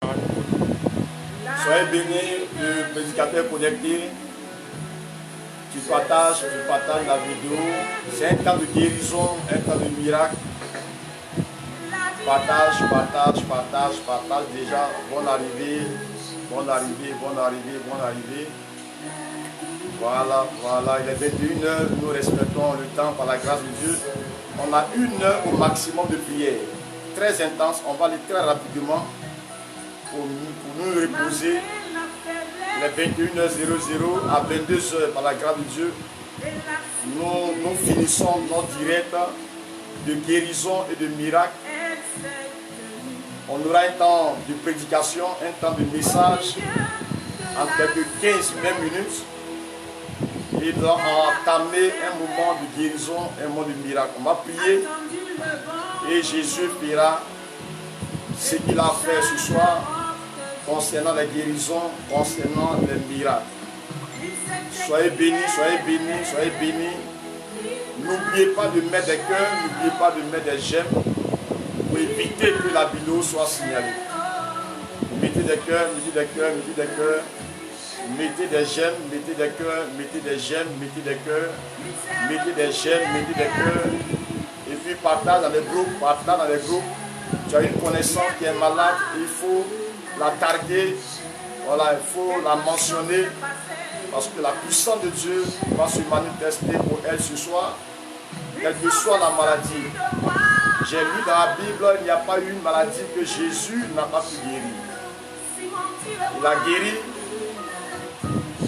Soyez bénis, le prédicateur connecté. Tu partages la vidéo. C'est un temps de guérison, un temps de miracle. Partage. Déjà, bonne arrivée. Voilà. Il est 21h, nous respectons le temps par la grâce de Dieu. On a 1 heure au maximum de prière. Très intense, on va aller très rapidement pour nous reposer. Il est 21h00 à 22h par la grâce de Dieu. Nous finissons notre direct de guérison et de miracle. On aura un temps de prédication, un temps de message en quelques 15-20 minutes. Et nous allons entamer un moment de guérison, un moment de miracle. On va prier et Jésus fera ce qu'il a fait ce soir concernant la guérison, concernant les miracles. Soyez bénis. N'oubliez pas de mettre des cœurs, n'oubliez pas de mettre des j'aime pour éviter que la vidéo soit signalée. Mettez des cœurs. Mettez des j'aime, mettez des cœurs, mettez des j'aime, mettez des cœurs, mettez des j'aime, mettez des cœurs. Et puis partage dans les groupes, Tu as une connaissance qui est malade, il faut la targuer, voilà, il faut la mentionner, parce que la puissance de Dieu va se manifester pour elle ce soir, quelle que soit la maladie. J'ai lu dans la Bible, il n'y a pas eu une maladie que Jésus n'a pas pu guérir. Il a guéri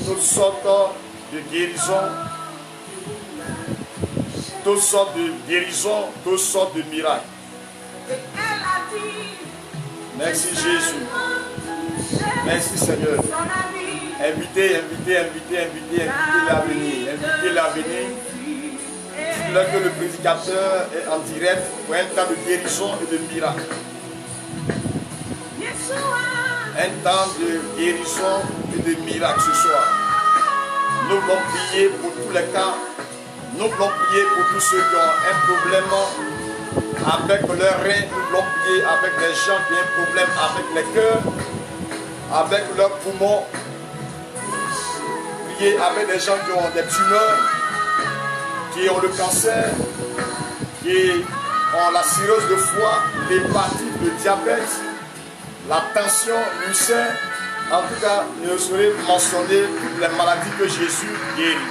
toutes sortes de guérisons, toutes sortes de miracles. Merci Jésus. Merci Seigneur. Invitez à venir. Dites-leur que le prédicateur est en direct pour un temps de guérison et de miracle. Un temps de guérison et de miracle ce soir. Nous voulons prier pour tous les cas. Nous voulons prier pour tous ceux qui ont un problème avec leurs reins. Nous voulons prier avec les gens qui ont un problème avec les cœurs, avec leurs poumons. Prier avec des gens qui ont des tumeurs, qui ont le cancer, qui ont la cirrhose de foie, l'hépatite, le diabète, la tension, l'ulcère. En tout cas, je saurais mentionner toutes les maladies que Jésus guérit.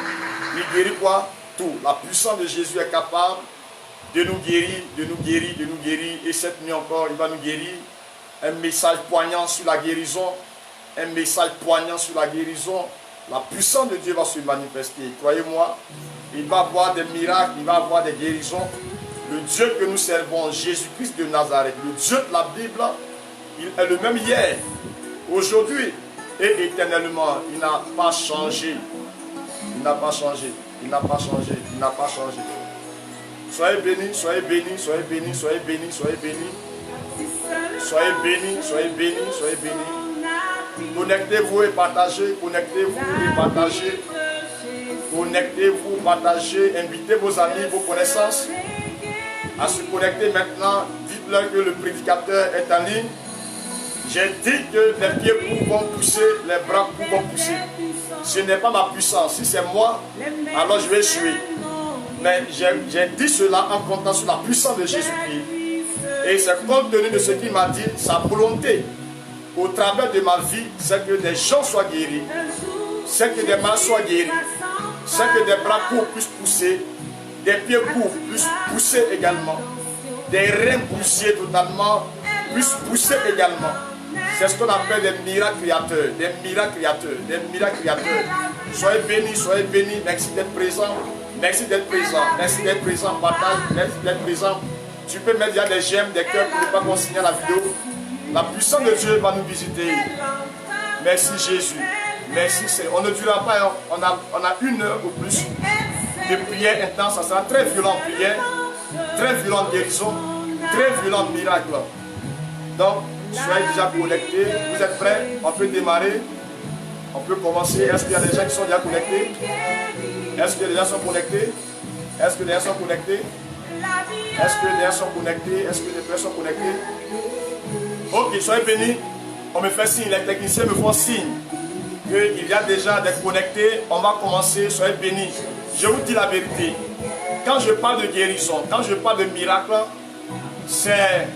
Il guérit quoi? Tout. La puissance de Jésus est capable de nous guérir. Et cette nuit encore, il va nous guérir. Un message poignant sur la guérison. La puissance de Dieu va se manifester. Croyez-moi, il va avoir des miracles, il va avoir des guérisons. Le Dieu que nous servons, Jésus-Christ de Nazareth, le Dieu de la Bible, il est le même hier, aujourd'hui et éternellement. Il n'a pas changé. Soyez bénis. Connectez-vous et partagez. Invitez vos amis, vos connaissances à se connecter maintenant. Dites-leur que le prédicateur est en ligne. J'ai dit que les pieds vont pousser, les bras vont pousser. Ce n'est pas ma puissance. Si c'est moi, alors je vais échouer. Mais j'ai dit cela en comptant sur la puissance de Jésus-Christ. Et c'est compte tenu de ce qu'il m'a dit, sa volonté au travers de ma vie, c'est que des gens soient guéris, c'est que des mains soient guéries, c'est que des bras courts puissent pousser, des pieds courts puissent pousser également, des reins bouchés totalement puissent pousser également. C'est ce qu'on appelle des miracles créateurs, Soyez bénis, merci d'être présent, partage, merci d'être présent. Tu peux mettre des j'aime, des cœurs pour ne pas qu'on signale la vidéo. La puissance de Dieu va nous visiter. Merci Jésus. Merci Seigneur. On ne durera pas, on a 1 heure ou plus de prière intense. Ça sera très violent prière, très violente guérison, très violent miracle. Donc, soyez déjà connectés. Vous êtes prêts? On peut démarrer. On peut commencer. Est-ce qu'il y a des gens qui sont déjà connectés? Est-ce que les gens sont connectés? Ok, soyez bénis. On me fait signe, les techniciens me font signe qu'il y a déjà des connectés. On va commencer, soyez bénis. Je vous dis la vérité. Quand je parle de guérison, quand je parle de miracle, c'est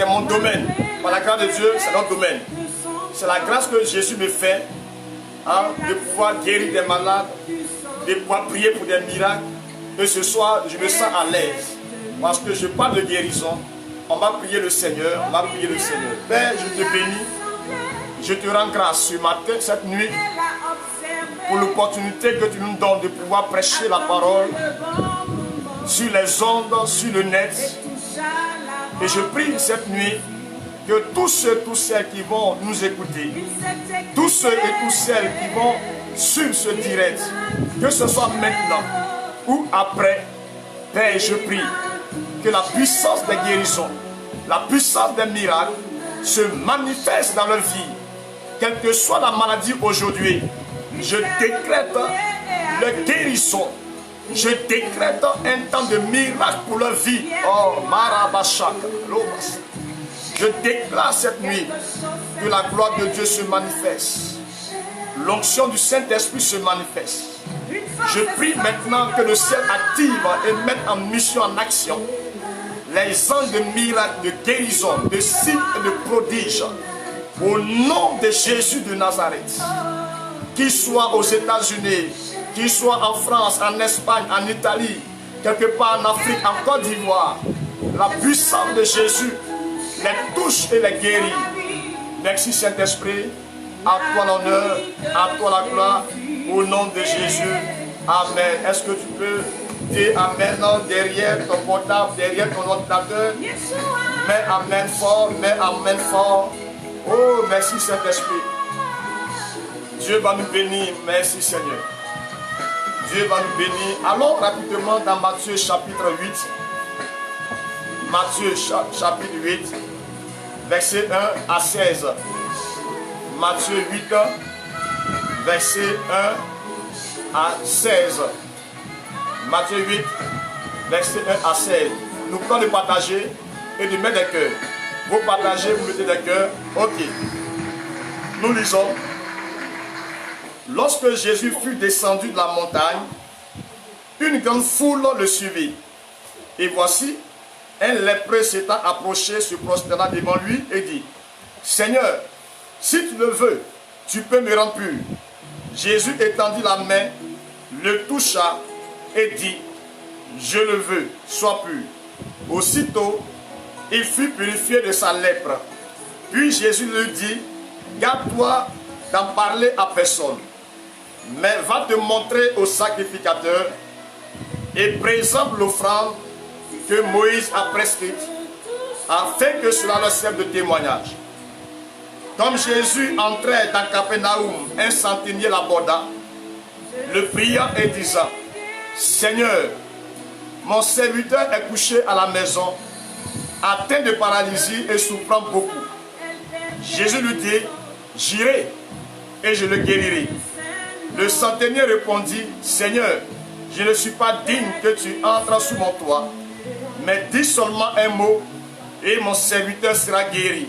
mon domaine. Par la grâce de Dieu, c'est notre domaine. C'est la grâce que Jésus me fait, hein, de pouvoir guérir des malades, de pouvoir prier pour des miracles. Et ce soir, je me sens à l'aise. Parce que je parle de guérison. On va prier le Seigneur. On va prier le Seigneur. Père, je te bénis. Je te rends grâce ce matin, cette nuit, pour l'opportunité que tu nous donnes de pouvoir prêcher la parole sur les ondes, sur le net. Et je prie cette nuit que tous ceux, tous celles qui vont nous écouter, tous ceux et toutes celles qui vont suivre ce direct, que ce soit maintenant ou après, Père, je prie que la puissance des guérisons, la puissance des miracles se manifeste dans leur vie. Quelle que soit la maladie aujourd'hui, je décrète le guérison. Je décrète un temps de miracle pour leur vie. Oh, Marabashaka. Je déclare cette nuit que la gloire de Dieu se manifeste. L'onction du Saint-Esprit se manifeste. Je prie maintenant que le ciel active et mette en mission, en action, les anges de miracles, de guérison, de signes et de prodiges. Au nom de Jésus de Nazareth, qu'il soit aux États-Unis, qu'il soit en France, en Espagne, en Italie, quelque part en Afrique, en Côte d'Ivoire, la puissance de Jésus les touche et les guérit. Merci Saint-Esprit, à toi l'honneur, à toi la gloire, au nom de Jésus. Amen. Est-ce que tu peux dire Amen derrière ton portable, derrière ton ordinateur? Mets Amen fort, mets Amen fort. Oh, merci Saint-Esprit. Dieu va nous bénir. Merci Seigneur. Dieu va nous bénir. Allons rapidement dans Matthieu chapitre 8. Matthieu chapitre 8, verset 1 à 16. Matthieu 8, verset 1 à 16. Matthieu 8, verset 1 à 16. Nous pouvons le partager et de mettre des cœurs. Vous partagez, vous mettez des cœurs. Ok. Nous lisons. Lorsque Jésus fut descendu de la montagne, une grande foule le suivit. Et voici, un lépreux s'étant approché, se prosterna devant lui et dit, Seigneur, si tu le veux, tu peux me rendre pur. Jésus étendit la main, le toucha et dit, je le veux, sois pur. Aussitôt, il fut purifié de sa lèpre. Puis Jésus lui dit, garde-toi d'en parler à personne, mais va te montrer au sacrificateur et présente l'offrande que Moïse a prescrite, afin que cela leur serve de témoignage. Comme Jésus entrait dans Capernaum, un centenier l'aborda, le pria et disant, Seigneur, mon serviteur est couché à la maison, atteint de paralysie et souffrant beaucoup. Jésus lui dit, j'irai et je le guérirai. Le centenier répondit, Seigneur, je ne suis pas digne que tu entres sous mon toit, mais dis seulement un mot et mon serviteur sera guéri.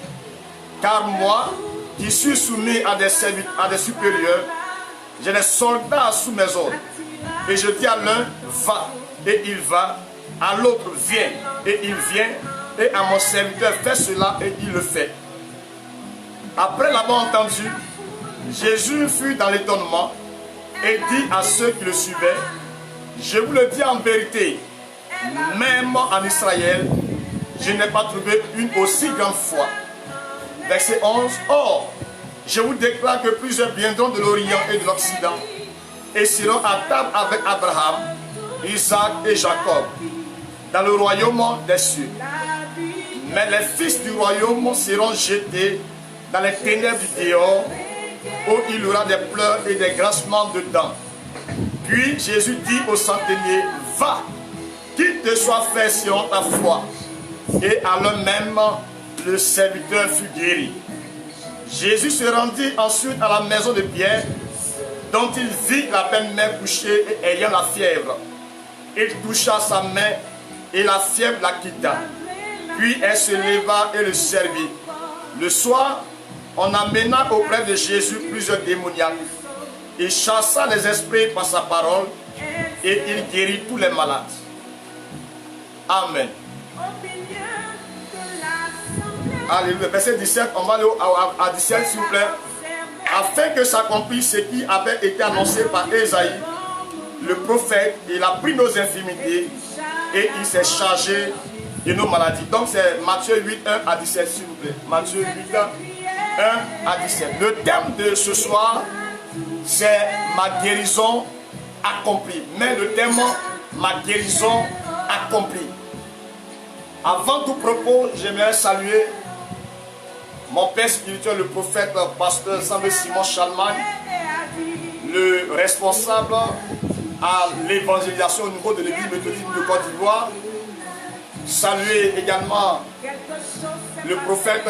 Car moi, qui suis soumis à des supérieurs, j'ai des soldats sous mes ordres. Et je dis à l'un, va, et il va, à l'autre, viens, et il vient, et à mon serviteur, fais cela, et il le fait. Après l'avoir entendu, Jésus fut dans l'étonnement et dit à ceux qui le suivaient, je vous le dis en vérité, même en Israël, je n'ai pas trouvé une aussi grande foi. Verset 11, or, je vous déclare que plusieurs viendront de l'Orient et de l'Occident et seront à table avec Abraham, Isaac et Jacob dans le royaume des cieux. Mais les fils du royaume seront jetés dans les ténèbres du dehors, où il y aura des pleurs et des grincements de dents. Puis Jésus dit au centenier, va, qu'il te soit fait selon ta foi. Et à l'heure même, le serviteur fut guéri. Jésus se rendit ensuite à la maison de Pierre, dont il vit la belle-mère couchée et ayant la fièvre. Il toucha sa main et la fièvre la quitta. Puis elle se leva et le servit. Le soir, on amena auprès de Jésus plusieurs démoniaques. Il chassa les esprits par sa parole et il guérit tous les malades. Amen. Alléluia. Verset 17, on va aller à 17 s'il vous plaît. Afin que s'accomplisse ce qui avait été annoncé par Ésaïe, le prophète, il a pris nos infirmités et il s'est chargé de nos maladies. Donc c'est Matthieu 8, 1 à 17 s'il vous plaît. Matthieu 8, 1 à 17. Le thème de ce soir, c'est ma guérison accomplie. Mais le thème, ma guérison accomplie. Avant tout propos, j'aimerais saluer mon père spirituel, le prophète, pasteur Samuel Simon Chalmagne, le responsable à l'évangélisation au niveau de l'église méthodiste de Côte d'Ivoire. Saluer également le prophète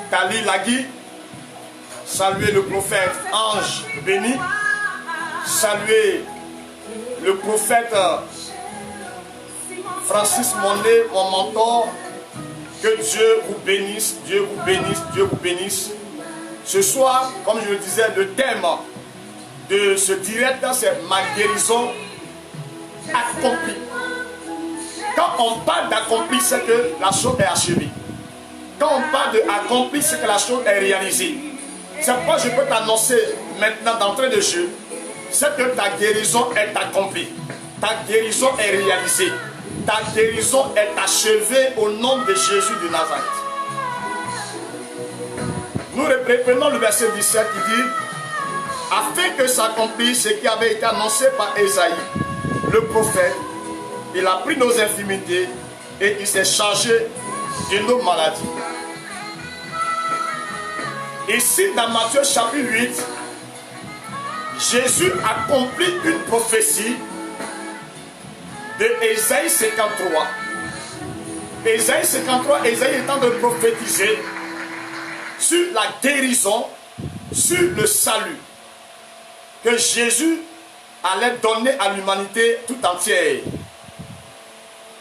Tali Lagui. Saluer le prophète Ange Béni. Saluer le prophète Francis Mondé, mon mentor. Que Dieu vous bénisse, Dieu vous bénisse, Dieu vous bénisse. Ce soir, comme je le disais, le thème de ce direct, c'est ma guérison accomplie. Quand on parle d'accompli, c'est que la chose est achevée. Quand on parle d'accompli, c'est que la chose est réalisée. C'est pourquoi je peux t'annoncer maintenant d'entrée de jeu, c'est que ta guérison est accomplie. Ta guérison est réalisée. Ta guérison est achevée au nom de Jésus de Nazareth. Nous reprenons le verset 17 qui dit « Afin que s'accomplisse ce qui avait été annoncé par Ésaïe, le prophète, il a pris nos infirmités et il s'est chargé de nos maladies. » Ici, dans Matthieu chapitre 8, Jésus accomplit une prophétie de Ésaïe 53. Ésaïe 53, Ésaïe est en train de prophétiser sur la guérison, sur le salut que Jésus allait donner à l'humanité tout entière.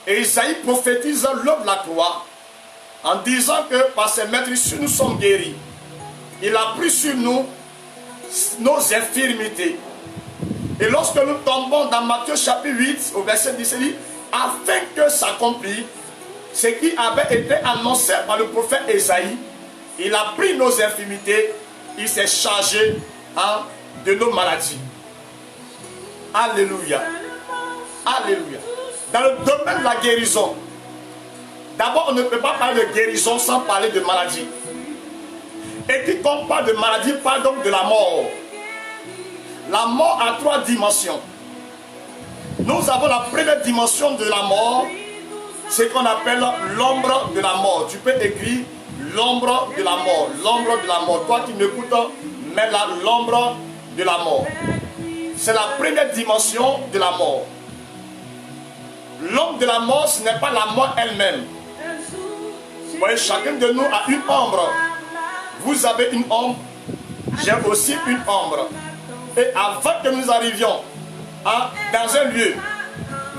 Ésaïe prophétise l'homme de la croix en disant que par ses maîtrises nous sommes guéris. Il a pris sur nous nos infirmités. Et lorsque nous tombons dans Matthieu chapitre 8, au verset 17, il dit, afin que s'accomplisse ce qui avait été annoncé par le prophète Ésaïe, il a pris nos infirmités, il s'est chargé de nos maladies. Alléluia. Alléluia. Dans le domaine de la guérison, d'abord on ne peut pas parler de guérison sans parler de maladie. Et quiconque parle de maladie parle donc de la mort. La mort a trois dimensions. Nous avons la première dimension de la mort, c'est qu'on appelle l'ombre de la mort. Tu peux écrire l'ombre de la mort, l'ombre de la mort. Toi qui m'écoutes, mets là l'ombre de la mort. C'est la première dimension de la mort. L'ombre de la mort, ce n'est pas la mort elle-même. Vous voyez, chacun de nous a une ombre. Vous avez une ombre, j'ai aussi une ombre. Et avant que nous arrivions dans un lieu,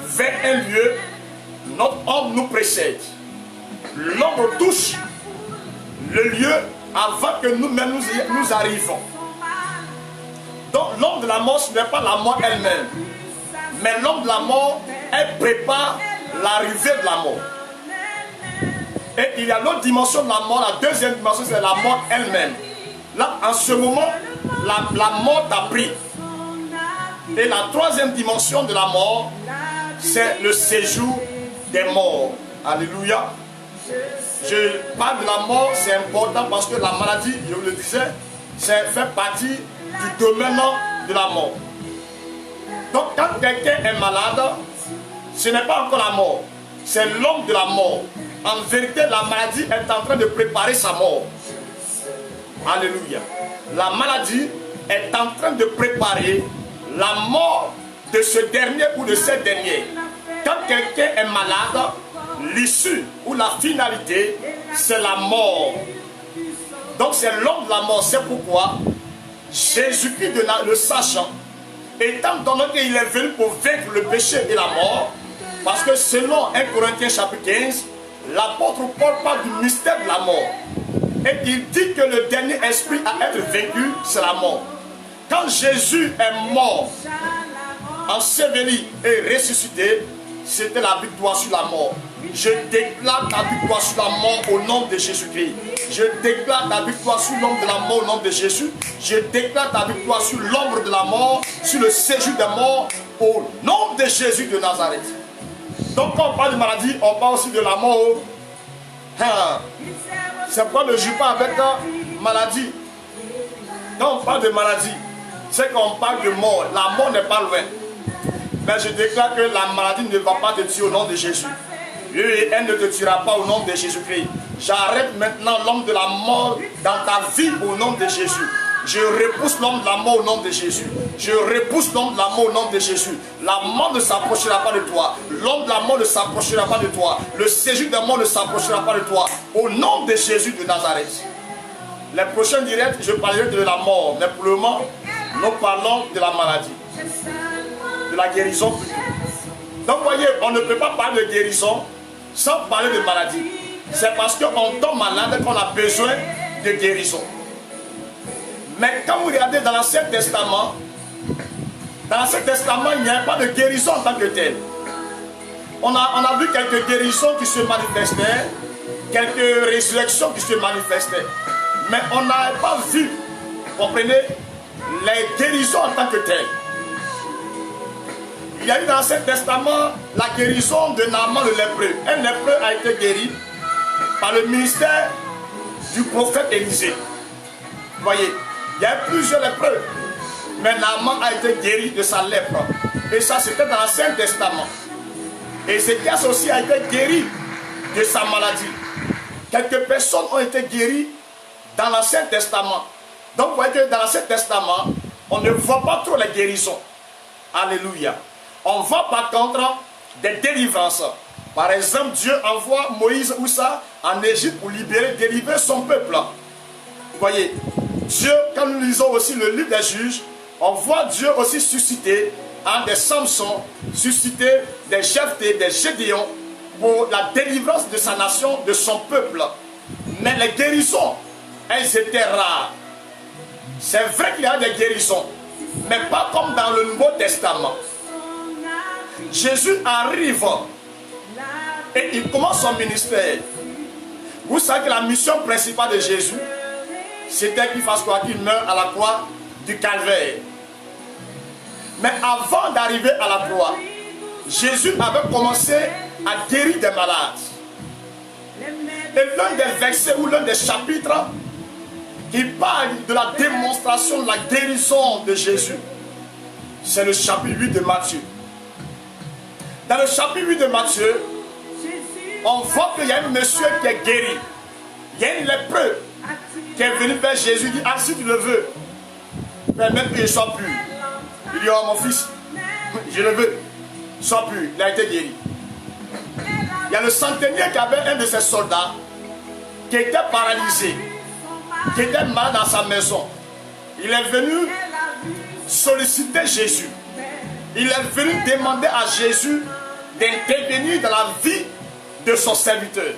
vers un lieu, notre ombre nous précède. L'ombre touche le lieu avant que nous-mêmes nous arrivons. Donc l'ombre de la mort, ce n'est pas la mort elle-même. Mais l'ombre de la mort, elle prépare l'arrivée de la mort. Et il y a l'autre dimension de la mort, la deuxième dimension, c'est la mort elle-même. Là, en ce moment, la mort t'a pris. Et la troisième dimension de la mort, c'est le séjour des morts. Alléluia. Je parle de la mort, c'est important parce que la maladie, je vous le disais, ça fait partie du domaine de la mort. Donc quand quelqu'un est malade, ce n'est pas encore la mort, c'est l'homme de la mort. En vérité, la maladie est en train de préparer sa mort. Alléluia. La maladie est en train de préparer la mort de ce dernier ou de cette dernière. Quand quelqu'un est malade, l'issue ou la finalité, c'est la mort. Donc c'est l'homme de la mort. C'est pourquoi Jésus-Christ, le sachant, étant donné qu'il est venu pour vaincre le péché et la mort, parce que selon 1 Corinthiens chapitre 15, l'apôtre Paul parle du mystère de la mort. Et il dit que le dernier esprit à être vaincu, c'est la mort. Quand Jésus est mort, enseveli et ressuscité, c'était la victoire sur la mort. Je déclare ta victoire sur la mort au nom de Jésus-Christ. Je déclare ta victoire sur l'ombre de la mort au nom de Jésus. Je déclare ta victoire sur l'ombre de la mort, sur le séjour des morts, au nom de Jésus de Nazareth. Donc quand on parle de maladie, on parle aussi de la mort. C'est pourquoi ne joue pas avec la maladie. Quand on parle de maladie, c'est qu'on parle de mort. La mort n'est pas loin. Mais je déclare que la maladie ne va pas te tuer au nom de Jésus. Elle ne te tuera pas au nom de Jésus-Christ. J'arrête maintenant l'homme de la mort dans ta vie au nom de Jésus. Je repousse l'homme de la mort au nom de Jésus. Je repousse l'homme de la mort au nom de Jésus. La mort ne s'approchera pas de toi. L'homme de la mort ne s'approchera pas de toi. Le séjour de la mort ne s'approchera pas de toi. Au nom de Jésus de Nazareth. Les prochains directs, je parlerai de la mort. Mais pour le moment, nous parlons de la maladie. De la guérison. Donc vous voyez, on ne peut pas parler de guérison sans parler de maladie. C'est parce qu'on tombe malade qu'on a besoin de guérison. Mais quand vous regardez dans l'Ancien Testament, il n'y a pas de guérison en tant que telle. On a vu quelques guérisons qui se manifestaient, quelques résurrections qui se manifestaient. Mais on n'a pas vu, comprenez, les guérisons en tant que telles. Il y a eu dans l'Ancien Testament la guérison de Naaman le lépreux. Un lépreux a été guéri par le ministère du prophète Élisée. Vous voyez, il y a eu plusieurs lépreux. Mais Naaman a été guéri de sa lèpre. Et ça, c'était dans l'Ancien Testament. Ézéchias aussi a été guéri de sa maladie. Quelques personnes ont été guéries dans l'Ancien Testament. Donc, vous voyez que dans l'Ancien Testament, on ne voit pas trop les guérisons. Alléluia. On voit par contre des délivrances. Par exemple, Dieu envoie Moïse ou ça en Égypte pour délivrer son peuple. Vous voyez, Dieu, quand nous lisons aussi le livre des juges, on voit Dieu aussi susciter des Samson, susciter des Jephthé, des Gédéon pour la délivrance de sa nation, de son peuple. Mais les guérisons, elles étaient rares. C'est vrai qu'il y a des guérisons, mais pas comme dans le Nouveau Testament. Jésus arrive et il commence son ministère. Vous savez que la mission principale de Jésus, c'était qu'il fasse quoi? Qu'il meure à la croix du calvaire. Mais avant d'arriver à la croix, Jésus avait commencé à guérir des malades. Et l'un des versets ou l'un des chapitres qui parle de la démonstration de la guérison de Jésus, c'est le chapitre 8 de Matthieu. Dans le chapitre 8 de Matthieu, on voit qu'il y a un monsieur qui est guéri. Il y a une lépreux qui est venu vers Jésus et dit: ah, si tu le veux, permets que je sois pur. Il dit: oh mon fils, je le veux, sois pur. Il a été guéri. Il y a le centenier qui avait un de ses soldats qui était paralysé, qui était malade dans sa maison. Il est venu solliciter Jésus. Il est venu demander à Jésus d'intervenir dans la vie de son serviteur.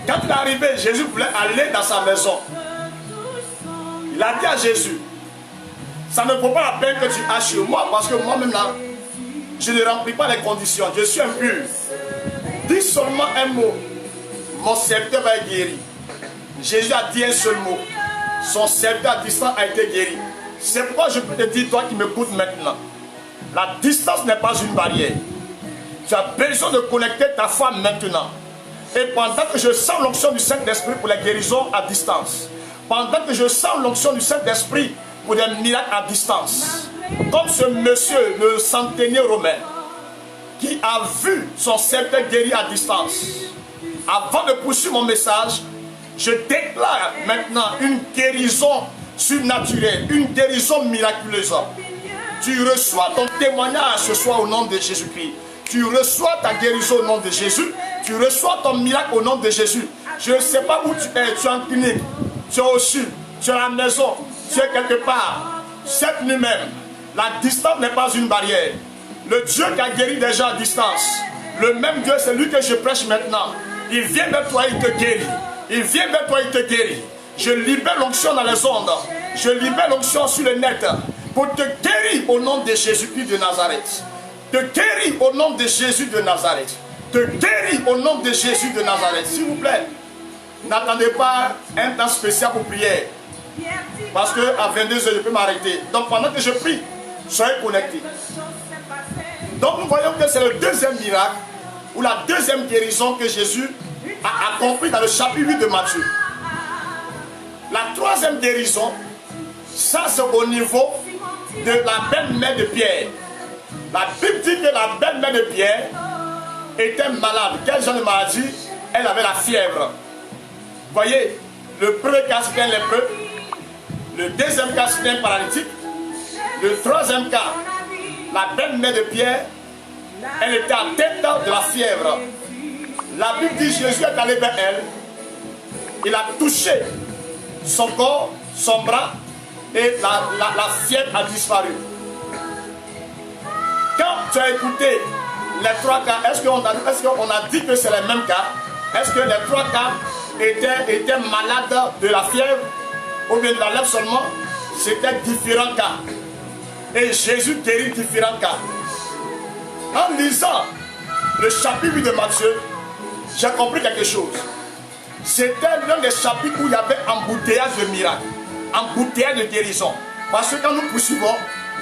Quand il est arrivé, Jésus voulait aller dans sa maison. Il a dit à Jésus: ça ne vaut pas la peine que tu ailles chez moi, parce que moi-même là, je ne remplis pas les conditions, je suis impur. Dis seulement un mot, mon serviteur va être guéri. Jésus a dit un seul mot, son serviteur à distance a été guéri. C'est pourquoi je peux te dire, toi qui m'écoutes maintenant, la distance n'est pas une barrière. Tu as besoin de connecter ta foi maintenant. Et pendant que je sens l'onction du Saint-Esprit pour les guérisons à distance, pendant que je sens l'onction du Saint-Esprit pour des miracles à distance, comme ce monsieur, le centenier romain, qui a vu son serviteur guéri à distance, avant de poursuivre mon message, je déclare maintenant une guérison surnaturelle, une guérison miraculeuse. Tu reçois ton témoignage ce soir au nom de Jésus-Christ. Tu reçois ta guérison au nom de Jésus. Tu reçois ton miracle au nom de Jésus. Je ne sais pas où tu es. Tu es en clinique, tu es au sud, tu es à la maison, tu es quelque part. Cette nuit même, la distance n'est pas une barrière. Le Dieu qui a guéri déjà à distance, Le même Dieu, c'est lui que je prêche maintenant. Il vient vers toi, il te guérit. Il vient vers toi, il te guérit. Je libère l'onction dans les ondes. Je libère l'onction sur le net. Pour te guérir au nom de Jésus-Christ de Nazareth. Te guérir au nom de Jésus de Nazareth. Te guérir au nom de Jésus de Nazareth. S'il vous plaît, n'attendez pas un temps spécial pour prier. Parce qu'à 22 h, je peux m'arrêter. Donc pendant que je prie, soyez connectés. Donc nous voyons que c'est le deuxième miracle ou la deuxième guérison que Jésus a accompli dans le chapitre 8 de Matthieu. La troisième guérison, ça c'est au niveau de la belle-mère de Pierre. La Bible dit que la belle-mère de Pierre était malade. Quel genre de maladie? Elle avait la fièvre. Vous voyez, le premier cas c'était un lépreux. Le deuxième cas c'était un paralytique. Le troisième cas, la belle-mère de Pierre, elle était atteinte de la fièvre. La Bible dit que Jésus est allé vers elle. Il a touché son corps, son bras, et la fièvre a disparu. Quand tu as écouté les trois cas, est-ce qu'on a dit que c'est les mêmes cas? Est-ce que les trois cas étaient malades de la fièvre ou bien de la lèpre seulement? C'était différents cas. Et Jésus guérit différents cas. En lisant le chapitre 8 de Matthieu, j'ai compris quelque chose. C'était l'un des chapitres où il y avait embouteillage de miracles, embouteillage de guérison. Parce que quand nous poursuivons,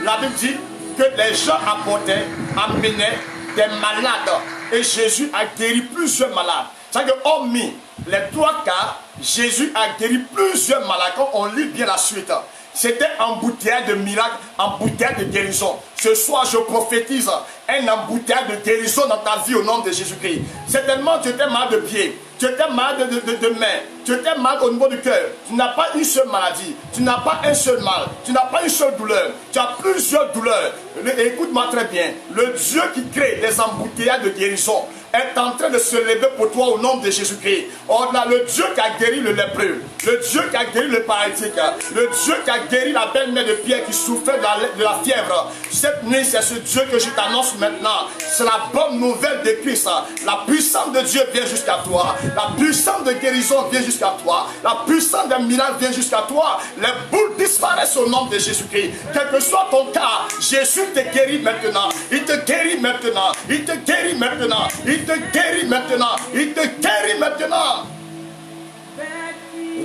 la Bible dit que les gens amenaient des malades. Et Jésus a guéri plusieurs malades. C'est-à-dire que hormis les trois cas, Jésus a guéri plusieurs malades. Quand on lit bien la suite, c'était embouteillage de miracles, embouteillage de guérison. Ce soir, je prophétise un embouteillage de guérison dans ta vie au nom de Jésus-Christ. Certainement, tu étais malade de pied, tu étais malade de main, tu étais malade au niveau du cœur. Tu n'as pas une seule maladie, tu n'as pas un seul mal, tu n'as pas une seule douleur, tu as plusieurs douleurs. Écoute-moi très bien, le Dieu qui crée des embouteillages de guérison est en train de se lever pour toi au nom de Jésus-Christ. On a le Dieu qui a guéri le lépreux, le Dieu qui a guéri le paralytique, le Dieu qui a guéri la belle-mère de Pierre qui souffrait de la fièvre. Cette nuit, c'est ce Dieu que je t'annonce maintenant. C'est la bonne nouvelle de Christ. La puissance de Dieu vient jusqu'à toi. La puissance de guérison vient jusqu'à toi. La puissance des miracles vient jusqu'à toi. Les boules disparaissent au nom de Jésus-Christ. Quel que soit ton cas, Jésus te guérit maintenant. Il te guérit maintenant. Il te guérit maintenant. Il te guérit maintenant. Il te guérit maintenant.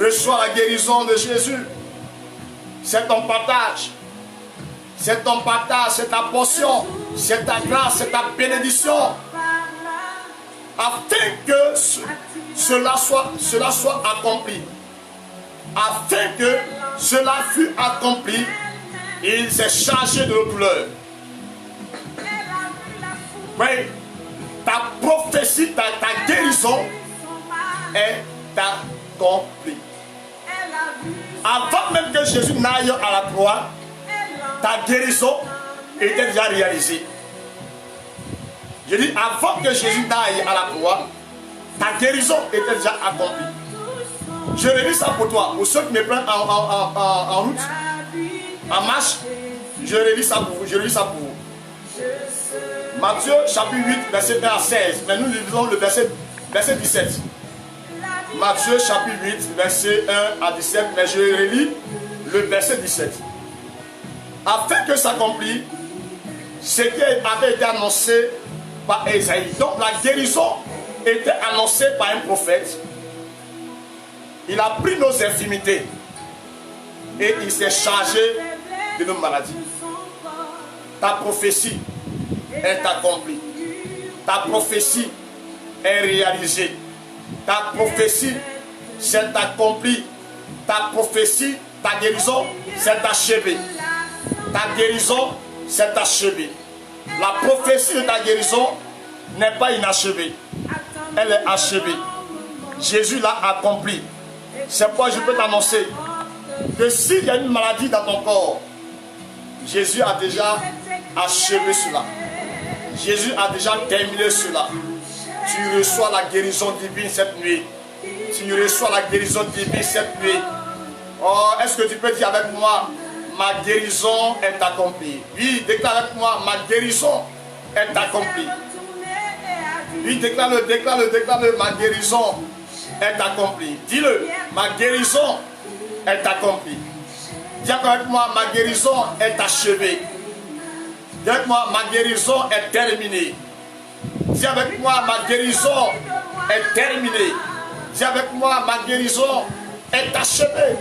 Reçois la guérison de Jésus. C'est ton partage. C'est ton partage, c'est ta portion, c'est ta grâce, c'est ta bénédiction. Afin que cela soit accompli. Afin que cela fût accompli, il s'est chargé de nos douleurs. Oui, ta prophétie, ta guérison est accomplie. Avant même que Jésus n'aille à la croix, ta guérison était déjà réalisée. Je dis, avant que Jésus n'aille à la croix, ta guérison était déjà accomplie. Je relis ça pour toi. Pour ceux qui me prennent en route, en marche, je relis ça pour vous. Je relis ça pour vous. Matthieu chapitre 8, verset 1 à 16. Mais nous lisons le verset 17. Matthieu chapitre 8, verset 1 à 17. Mais je relis le verset 17. Afin que s'accomplisse ce qui avait été annoncé par Esaïe. Donc la guérison était annoncée par un prophète. Il a pris nos infirmités et il s'est chargé de nos maladies. Ta prophétie est accomplie. Ta prophétie est réalisée. Ta prophétie s'est accomplie. Ta prophétie, ta guérison s'est achevée. Ta guérison s'est achevée. La prophétie de ta guérison n'est pas inachevée. Elle est achevée. Jésus l'a accomplie. C'est pourquoi je peux t'annoncer que s'il y a une maladie dans ton corps, Jésus a déjà achevé cela. Jésus a déjà terminé cela. Tu reçois la guérison divine cette nuit. Tu reçois la guérison divine cette nuit. Oh, est-ce que tu peux dire avec moi, ma guérison est accomplie? Oui, déclare avec moi, ma guérison est accomplie. Puis déclare-le, déclare-le, déclare-le. Ma guérison est accomplie. Dis-le, ma guérison est accomplie. Dis avec moi, ma guérison est achevée. Dis avec moi, ma guérison est terminée. Dis avec moi, ma guérison est terminée. Dis avec moi, ma guérison est achevée.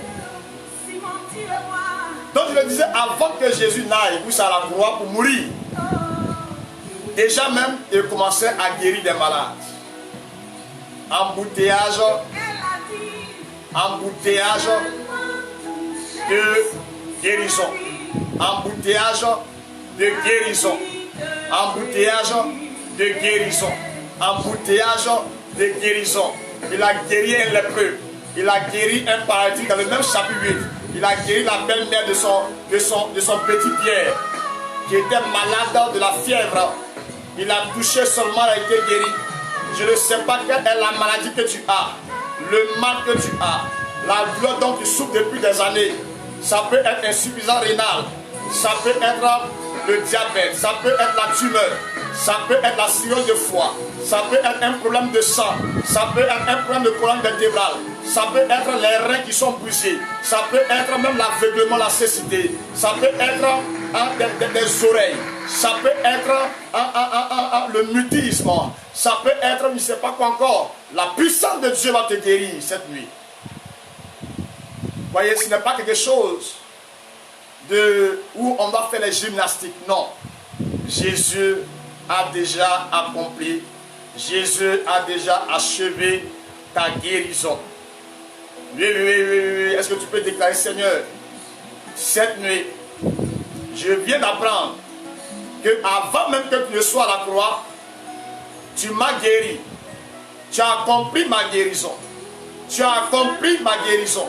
Donc je le disais, avant que Jésus n'aille à la croix pour mourir, déjà même, il commençait à guérir des malades. Embouteillage de guérison. Embouteillage de guérison. Embouteillage de guérison. Embouteillage de guérison. Il a guéri un lépreux. Il a guéri un paralytique dans le même chapitre 8. Il a guéri la belle-mère de son petit Pierre, qui était malade de la fièvre. Il a touché seulement, il a été guéri. Je ne sais pas quelle est la maladie que tu as, le mal que tu as, la douleur dont tu souffres depuis des années. Ça peut être insuffisance rénale, ça peut être le diabète, ça peut être la tumeur, ça peut être la cirrhose de foie, ça peut être un problème de sang, ça peut être un problème de colonne vertébrale, ça peut être les reins qui sont brisés, ça peut être même l'aveuglement, la cécité, ça peut être des oreilles, ça peut être le mutisme, ça peut être, je ne sais pas quoi encore. La puissance de Dieu va te guérir cette nuit. Voyez, ce n'est pas quelque chose où on doit faire les gymnastiques. Non. Jésus a déjà accompli. Jésus a déjà achevé ta guérison. Oui. Est-ce que tu peux déclarer, Seigneur, cette nuit, je viens d'apprendre que avant même que tu ne sois à la croix, tu m'as guéri. Tu as accompli ma guérison. Tu as accompli ma guérison.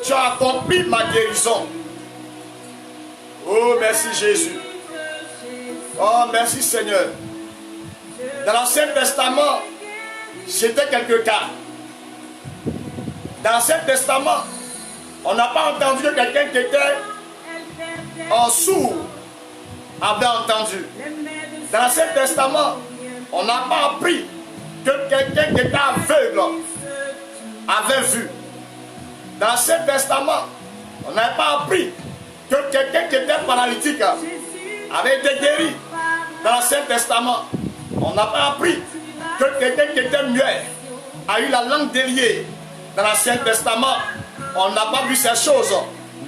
Tu as accompli ma guérison. Oh, merci Jésus. Oh, merci Seigneur. Dans l'Ancien Testament, c'était quelques cas. Dans l'Ancien Testament, on n'a pas entendu que quelqu'un qui était sourd avait entendu. Dans l'Ancien Testament, on n'a pas appris que quelqu'un qui était aveugle avait vu. Dans l'Ancien Testament, on n'a pas appris que quelqu'un qui était paralytique avait été guéri. Dans l'Ancien Testament, on n'a pas appris que quelqu'un qui était muet a eu la langue déliée. Dans l'Ancien Testament, on n'a pas vu ces choses.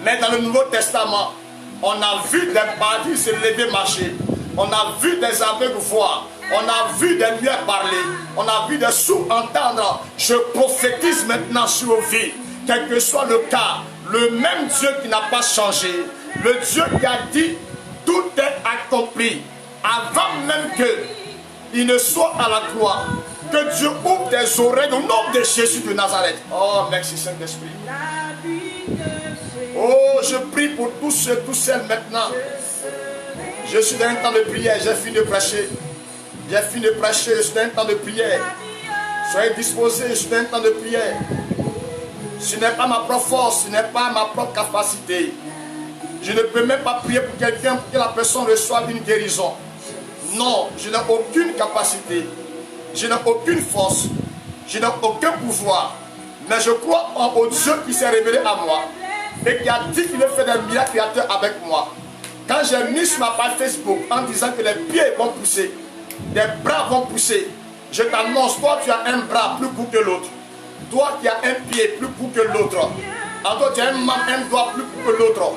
Mais dans le Nouveau Testament, on a vu des partis se lever marcher. On a vu des aveugles voir. On a vu des muets parler. On a vu des sourds entendre. Je prophétise maintenant sur vos vies. Quel que soit le cas, le même Dieu qui n'a pas changé, le Dieu qui a dit tout est accompli, avant même qu'il ne soit à la croix, que Dieu ouvre tes oreilles au nom de Jésus de Nazareth. Oh, merci Saint-Esprit. Oh, je prie pour tous ceux, tous celles maintenant. Je suis dans un temps de prière, j'ai fini de prêcher. J'ai fini de prêcher, je suis dans un temps de prière. Soyez disposés, je suis dans un temps de prière. Ce n'est pas ma propre force, ce n'est pas ma propre capacité. Je ne peux même pas prier pour quelqu'un pour que la personne reçoive une guérison. Non, je n'ai aucune capacité. Je n'ai aucune force. Je n'ai aucun pouvoir. Mais je crois au Dieu qui s'est révélé à moi et qui a dit qu'il fait des miracles créateurs avec moi. Quand j'ai mis sur ma page Facebook en disant que les pieds vont pousser, les bras vont pousser, je t'annonce, toi tu as un bras plus court que l'autre. Toi qui as un pied plus court que l'autre. En toi tu as un doigt plus court que l'autre.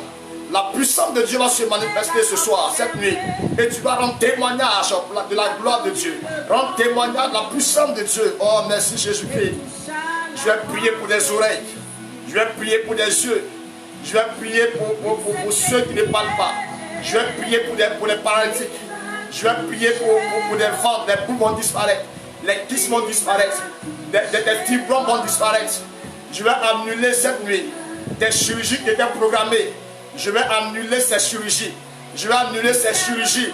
La puissance de Dieu va se manifester ce soir, cette nuit. Et tu vas rendre témoignage de la gloire de Dieu. Rendre témoignage de la puissance de Dieu. Oh, merci Jésus-Christ. Je vais prier pour des oreilles. Je vais prier pour des yeux. Je vais prier pour ceux qui ne parlent pas. Je vais prier pour les paralytiques. Je vais prier pour des ventes. Les boules vont disparaître. Les kystes vont disparaître. Des fibromes vont disparaître. Je vais annuler cette nuit des chirurgies qui étaient programmées. Je vais annuler ces chirurgies. Je vais annuler ces chirurgies.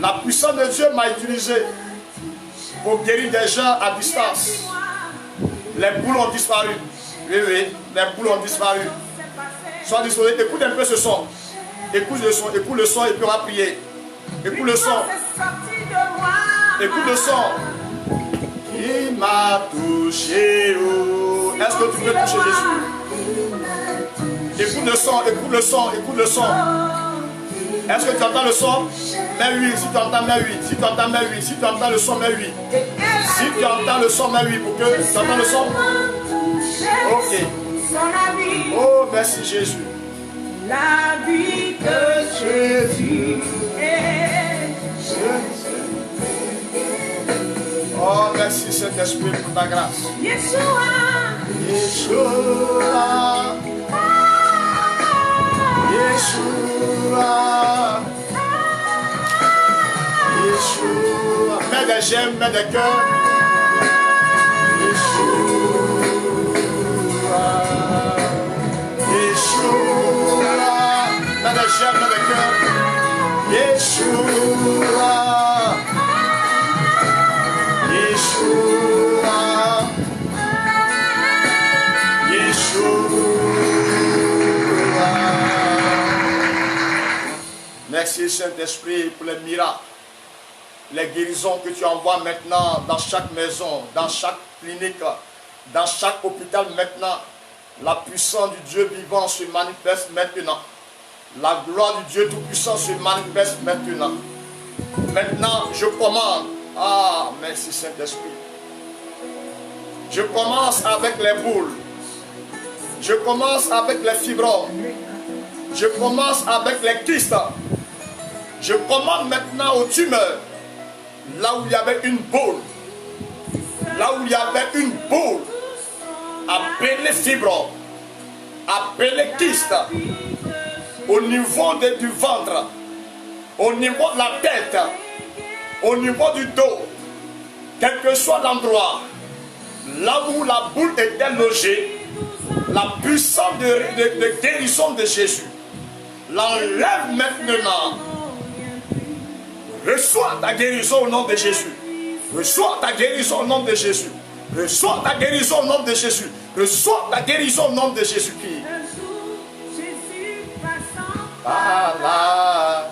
La puissance de Dieu m'a utilisé pour guérir des gens à distance. Les boules ont disparu. Oui, les boules ont disparu. Sois disposé. Écoute un peu ce son. Écoute le son et puis on va prier. Écoute le son. Écoute le son. Il m'a touché. Oh. Est-ce que tu peux toucher Jésus? Écoute le son, écoute le son, écoute le son. Est-ce que tu entends le son? Mets oui, si tu entends, mets oui. Si tu entends, mets oui. Si tu entends le son, mets oui. Si tu entends le son, mets oui. Pour que tu entends le son? Ok. Oh, merci Jésus. La vie que Jésus est. Oh, merci Saint-Esprit pour ta grâce. Yeshua. Yeshua. Yeshua. Yeshua. Mets des j'aime, mets des cœurs. Yeshua. Yeshua. Mets des j'aime, mets des cœurs. Yeshua. Yeshua. Yeshua. Merci Saint-Esprit pour les miracles, les guérisons que tu envoies maintenant dans chaque maison, dans chaque clinique, dans chaque hôpital maintenant. La puissance du Dieu vivant se manifeste maintenant. La gloire du Dieu Tout-Puissant se manifeste maintenant. Maintenant, je commande. Ah, merci Saint-Esprit. Je commence avec les boules. Je commence avec les fibromes. Je commence avec les kystes. Je commande maintenant aux tumeurs. Là où il y avait une boule. Là où il y avait une boule. Appelez fibrome. Appelez kyste. Au niveau du ventre. Au niveau de la tête. Au niveau du dos. Quel que soit l'endroit. Là où la boule était logée. La puissance de guérison de Jésus l'enlève maintenant. Reçois ta guérison au nom de Jésus. Reçois ta guérison au nom de Jésus. Reçois ta guérison au nom de Jésus. Reçois ta guérison au nom de Jésus-Christ. Par là,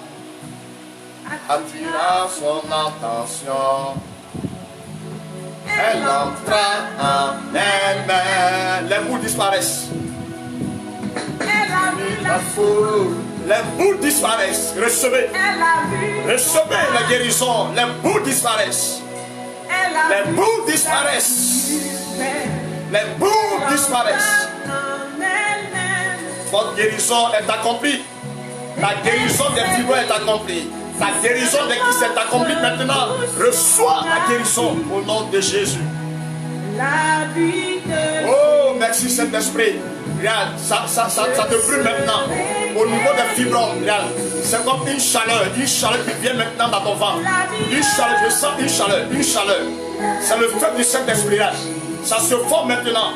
attira son attention. Elle entra en elle-même. Les boules disparaissent. La foule. Les boules disparaissent. Recevez. Recevez la guérison. Les boules disparaissent. Les boules disparaissent. Les boules disparaissent. Votre guérison est accomplie. La guérison des fibres est accomplie. La guérison de qui s'est accomplie maintenant. Reçois la guérison au nom de Jésus. Oh, merci Saint-Esprit. Regarde, ça te brûle maintenant. Au niveau des fibres, regarde. C'est comme une chaleur qui vient maintenant dans ton ventre. Une chaleur, je sens une chaleur. C'est le feu du Saint-Esprit. Ça se forme maintenant.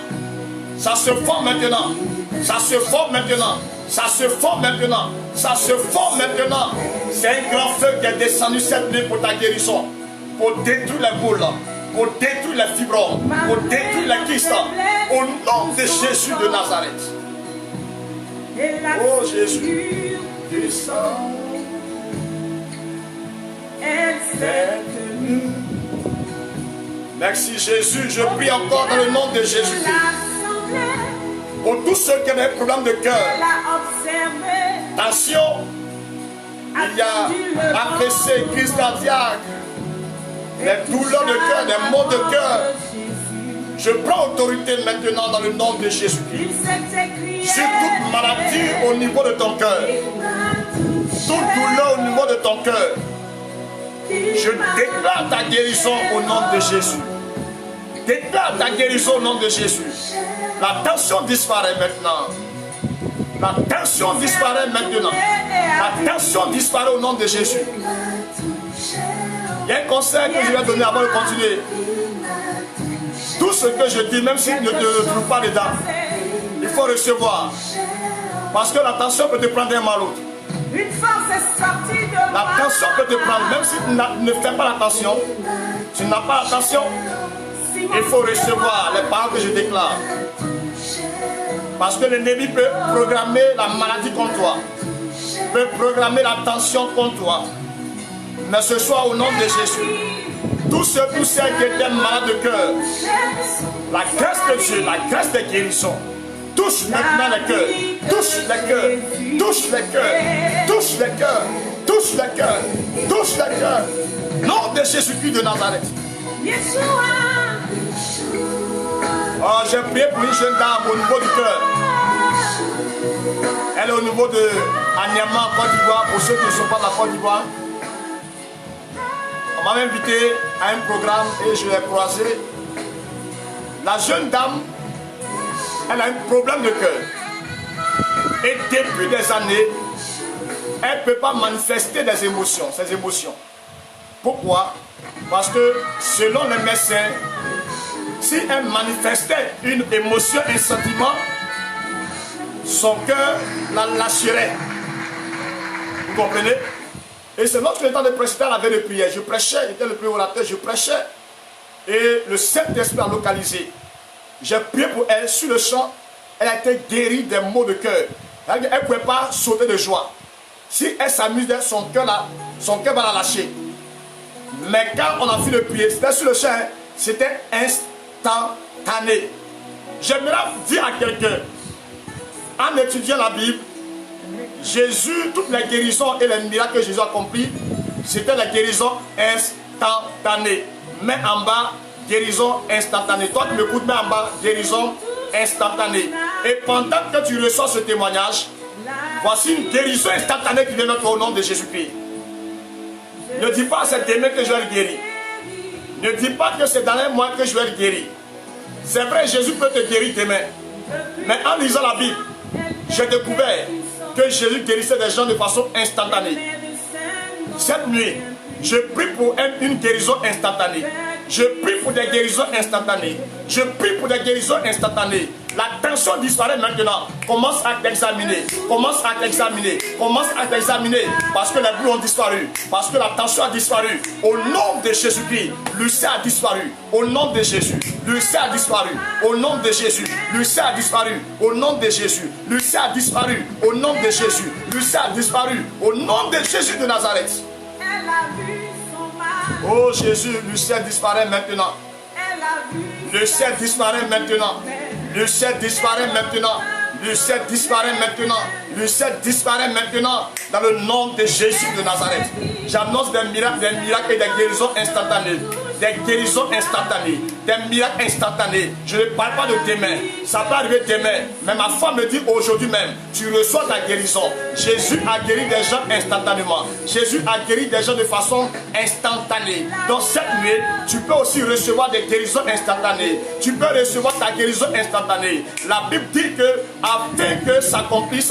Ça se forme maintenant. Ça se forme maintenant. Ça se forme maintenant. Ça se forme maintenant. C'est un grand feu qui est descendu cette nuit pour ta guérison. Pour détruire les boules. Pour détruire les fibromes. Pour détruire les kystes. Au nom de Jésus de Nazareth. Oh Jésus. Puissant. Merci Jésus. Je prie encore dans le nom de Jésus. Pour tous ceux qui ont des problèmes de cœur, tension, il y a AVC, crise cardiaque, les douleurs de cœur, les maux de cœur. Je prends autorité maintenant dans le nom de Jésus-Christ. Sur toute maladie au niveau de ton cœur, toute douleur au niveau de ton cœur, je déclare ta guérison au nom de Jésus. Déclare ta guérison au nom de Jésus. La tension disparaît maintenant. La tension disparaît maintenant. La tension disparaît au nom de Jésus. Il y a un conseil que je vais donner avant de continuer. Tout ce que je dis, même si tu ne trouves pas dedans, il faut recevoir. Parce que la tension peut te prendre un mal autre. La tension peut te prendre, même si tu ne fais pas l'attention, tu n'as pas l'attention, il faut recevoir les paroles que je déclare. Parce que l'ennemi peut programmer la maladie contre toi, peut programmer la tension contre toi. Mais ce soir, au nom de Jésus, Tous ceux qui étaient malades de cœur, la grâce de Dieu, la grâce de guérison, touche maintenant les cœurs, touche les cœurs, touche les cœurs, touche les cœurs, touche les cœurs, touche les cœurs. Nom de Jésus-Christ de Nazareth. Oh, j'ai prié pour une jeune dame au niveau du cœur. Elle est au niveau de Anyama, Côte d'Ivoire, pour ceux qui ne sont pas de la Côte d'Ivoire. On m'avait invité à un programme et je l'ai croisé. La jeune dame, elle a un problème de cœur. Et depuis des années, elle ne peut pas manifester des émotions, ses émotions. Pourquoi? Parce que selon les médecins, si elle manifestait une émotion, un sentiment, son cœur la lâcherait. Vous comprenez? Et c'est lorsque le temps de prêcher, à la veille de prière, je prêchais, j'étais le premier orateur, je prêchais. Et le Saint-Esprit a localisé. J'ai prié pour elle sur le champ. Elle a été guérie des maux de cœur. Elle ne pouvait pas sauter de joie. Si elle s'amusait, son cœur va la lâcher. Mais quand on a fini de prier, c'était sur le champ, c'était instantané. J'aimerais dire à quelqu'un, en étudiant la Bible, Jésus, toutes les guérisons et les miracles que Jésus a accomplis, c'était la guérison instantanée. Mets en bas, guérison instantanée. Toi qui m'écoutes, mets en bas, guérison instantanée. Et pendant que tu reçois ce témoignage, voici une guérison instantanée qui vient de notre au nom de Jésus-Christ. Ne dis pas c'est demain que je vais le guérir. Ne dis pas que c'est dans un mois que je vais le guérir. C'est vrai, Jésus peut te guérir demain. Mais en lisant la Bible, j'ai découvert que Jésus guérissait des gens de façon instantanée. Cette nuit, je prie pour une guérison instantanée. Je prie pour des guérisons instantanées. Je prie pour des guérisons instantanées. La tension disparaît maintenant. Commence à t'examiner. Commence à t'examiner. Commence à t'examiner. Parce que les bruits ont disparu. Parce que la tension a disparu. Au nom de Jésus-Christ, l'ulcère a disparu. Au nom de Jésus, l'ulcère a disparu. Au nom de Jésus, l'ulcère a disparu. Au nom de Jésus, l'ulcère a disparu. Au nom de Jésus, l'ulcère a disparu. Au nom de Jésus de Nazareth. Oh Jésus, l'ulcère disparaît maintenant. L'ulcère disparaît maintenant. L'ulcère disparaît maintenant. L'ulcère disparaît maintenant. L'ulcère disparaît maintenant. Dans le nom de Jésus de Nazareth. J'annonce des miracles et des guérisons instantanées. Des guérisons instantanées. Des miracles instantanés. Je ne parle pas de demain. Ça peut arriver demain. Mais ma femme me dit aujourd'hui même, tu reçois ta guérison. Jésus a guéri des gens instantanément. Jésus a guéri des gens de façon instantanée. Dans cette nuit, tu peux aussi recevoir des guérisons instantanées. Tu peux recevoir ta guérison instantanée. La Bible dit que afin que s'accomplisse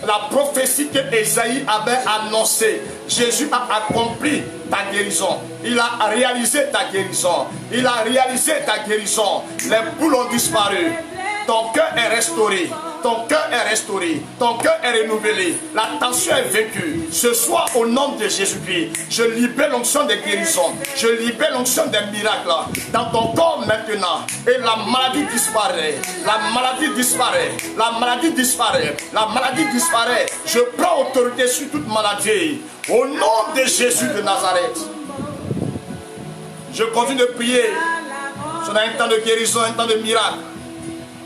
la prophétie que Ésaïe avait annoncée, Jésus a accompli ta guérison. Il a réalisé ta guérison. Il a réalisé ta guérison. Les boules ont disparu. Ton cœur est restauré. Ton cœur est restauré. Ton cœur est renouvelé. La tension est vaincue. Ce soir, au nom de Jésus-Christ, je libère l'onction des guérisons. Je libère l'onction des miracles dans ton corps maintenant. Et la maladie disparaît. La maladie disparaît. La maladie disparaît. La maladie disparaît. Je prends autorité sur toute maladie. Au nom de Jésus de Nazareth. Je continue de prier. On a un temps de guérison, un temps de miracle.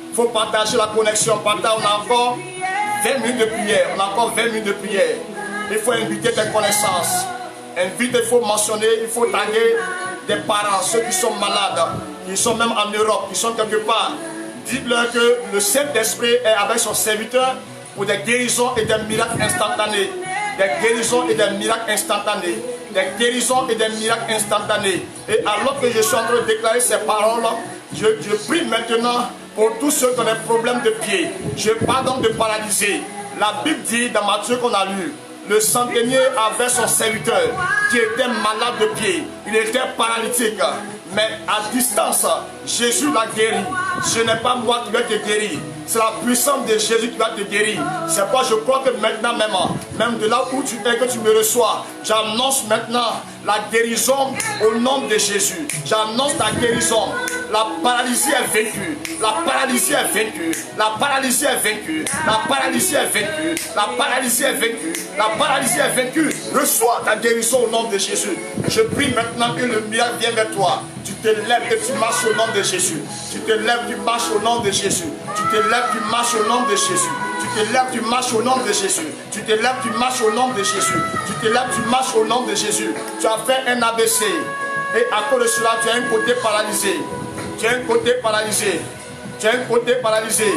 Il faut partager la connexion. On a encore 20 minutes de prière. On a encore 20 minutes de prière. Il faut inviter tes connaissances. Il faut mentionner, il faut taguer des parents, ceux qui sont malades, qui sont même en Europe, qui sont quelque part. Dites-leur que le Saint-Esprit est avec son serviteur pour des guérisons et des miracles instantanés. Des guérisons et des miracles instantanés. Des guérisons et des miracles instantanés. Et alors que je suis en train de déclarer ces paroles, je prie maintenant pour tous ceux qui ont des problèmes de pied. Je pardonne de paralyser. La Bible dit dans Matthieu qu'on a lu, le centenier avait son serviteur qui était malade de pied. Il était paralytique. Mais à distance, Jésus l'a guéri. Ce n'est pas moi qui vais te guérir. C'est la puissance de Jésus qui va te guérir. C'est pourquoi je crois que maintenant même de là où tu es, que tu me reçois, j'annonce maintenant la guérison au nom de Jésus. J'annonce la guérison. La paralysie est vaincue. La paralysie est vaincue. La paralysie est vaincue. La paralysie est vaincue. La paralysie est vaincue. La paralysie est vaincue. Reçois ta guérison au nom de Jésus. Je prie maintenant que le miracle vienne vers toi. Tu te lèves et tu marches au nom de Jésus. Tu te lèves, tu marches au nom de Jésus. Tu te lèves, tu marches au nom de Jésus. Tu te lèves, tu marches au nom de Jésus. Tu te lèves, tu marches au nom de Jésus. Tu te lèves, tu marches au nom de Jésus. Tu as fait un ABC. Et à cause de cela, tu as un côté paralysé. Tu as un côté paralysé. Tu as un côté paralysé.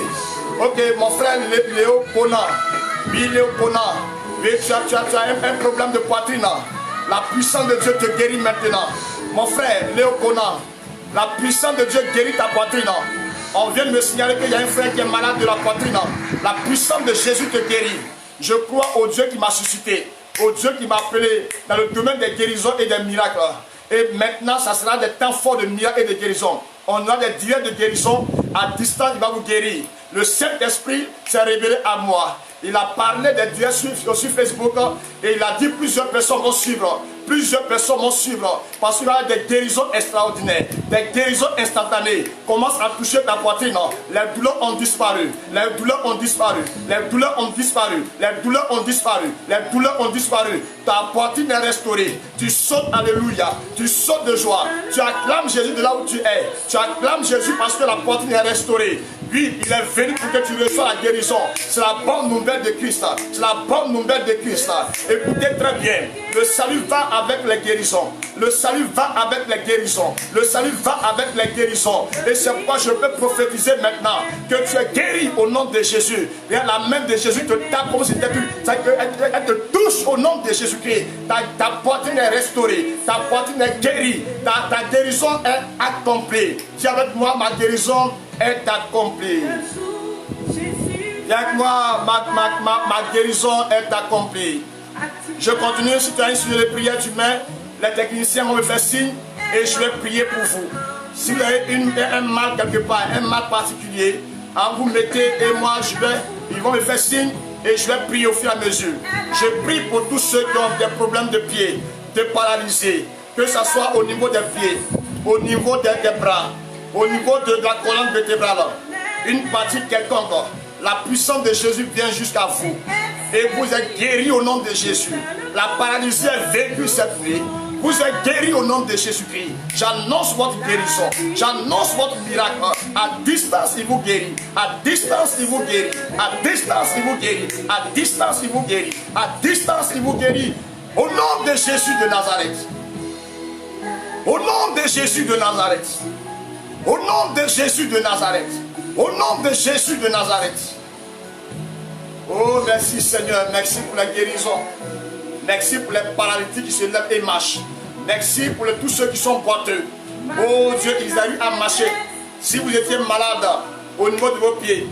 Ok, mon frère Léo Kona. Oui, Léo Kona. Oui, tu as un problème de poitrine. La puissance de Dieu te guérit maintenant. Mon frère Léo Kona. La puissance de Dieu guérit ta poitrine. On vient de me signaler qu'il y a un frère qui est malade de la poitrine. La puissance de Jésus te guérit. Je crois au Dieu qui m'a suscité. Au Dieu qui m'a appelé dans le domaine des guérisons et des miracles. Et maintenant, ça sera des temps forts de miracles et de guérison. On aura des directs de guérison. À distance, il va vous guérir. Le Saint-Esprit s'est révélé à moi. Il a parlé des directs sur Facebook et il a dit plusieurs personnes vont suivre. Plusieurs personnes vont suivre parce qu'il y a des guérisons extraordinaires, des guérisons instantanées. Commence à toucher ta poitrine. Les douleurs ont disparu. Les douleurs ont disparu. Les douleurs ont disparu. Les douleurs ont disparu. Les douleurs ont disparu. Ta poitrine est restaurée. Tu sautes, alléluia. Tu sautes de joie. Tu acclames Jésus de là où tu es. Tu acclames Jésus parce que la poitrine est restaurée. Oui, il est venu pour que tu reçoives la guérison. C'est la bonne nouvelle de Christ. C'est la bonne nouvelle de Christ. Écoutez très bien. Le salut va avec les guérisons. Le salut va avec les guérisons. Le salut va avec les guérisons. Et c'est pourquoi je peux prophétiser maintenant que tu es guéri au nom de Jésus. Et la main de Jésus te tape comme si elle te touche au nom de Jésus-Christ. Ta poitrine est restaurée. Ta poitrine est guérie. Ta guérison est accomplie. Dis avec moi, ma guérison est accomplie. Dis avec moi, ma guérison est accomplie. Je continue. Si tu as un sujet de prière, tu mets, les techniciens vont me faire signe et je vais prier pour vous. Si vous avez un mal quelque part, un mal particulier, vous mettez et moi ils vont me faire signe et je vais prier au fur et à mesure. Je prie pour tous ceux qui ont des problèmes de pied, de paralysés, que ce soit au niveau des pieds, au niveau des bras, au niveau de la colonne vertébrale, une partie quelconque. La puissance de Jésus vient jusqu'à vous. Et vous êtes guéris au nom de Jésus. La paralysie est vécue cette nuit. Vous êtes guéris au nom de Jésus-Christ. J'annonce votre guérison. J'annonce votre miracle. À distance, il vous guérit. À distance, il vous guérit. À distance, il vous guérit. À distance, il vous guérit. À distance, il vous guérit. Au nom de Jésus de Nazareth. Au nom de Jésus de Nazareth. Au nom de Jésus de Nazareth. Au nom de Jésus de Nazareth. Oh, merci Seigneur. Merci pour la guérison. Merci pour les paralytiques qui se lèvent et marchent. Merci pour tous ceux qui sont boiteux. Oh Dieu, ils arrivent à marcher. Si vous étiez malade au niveau de vos pieds,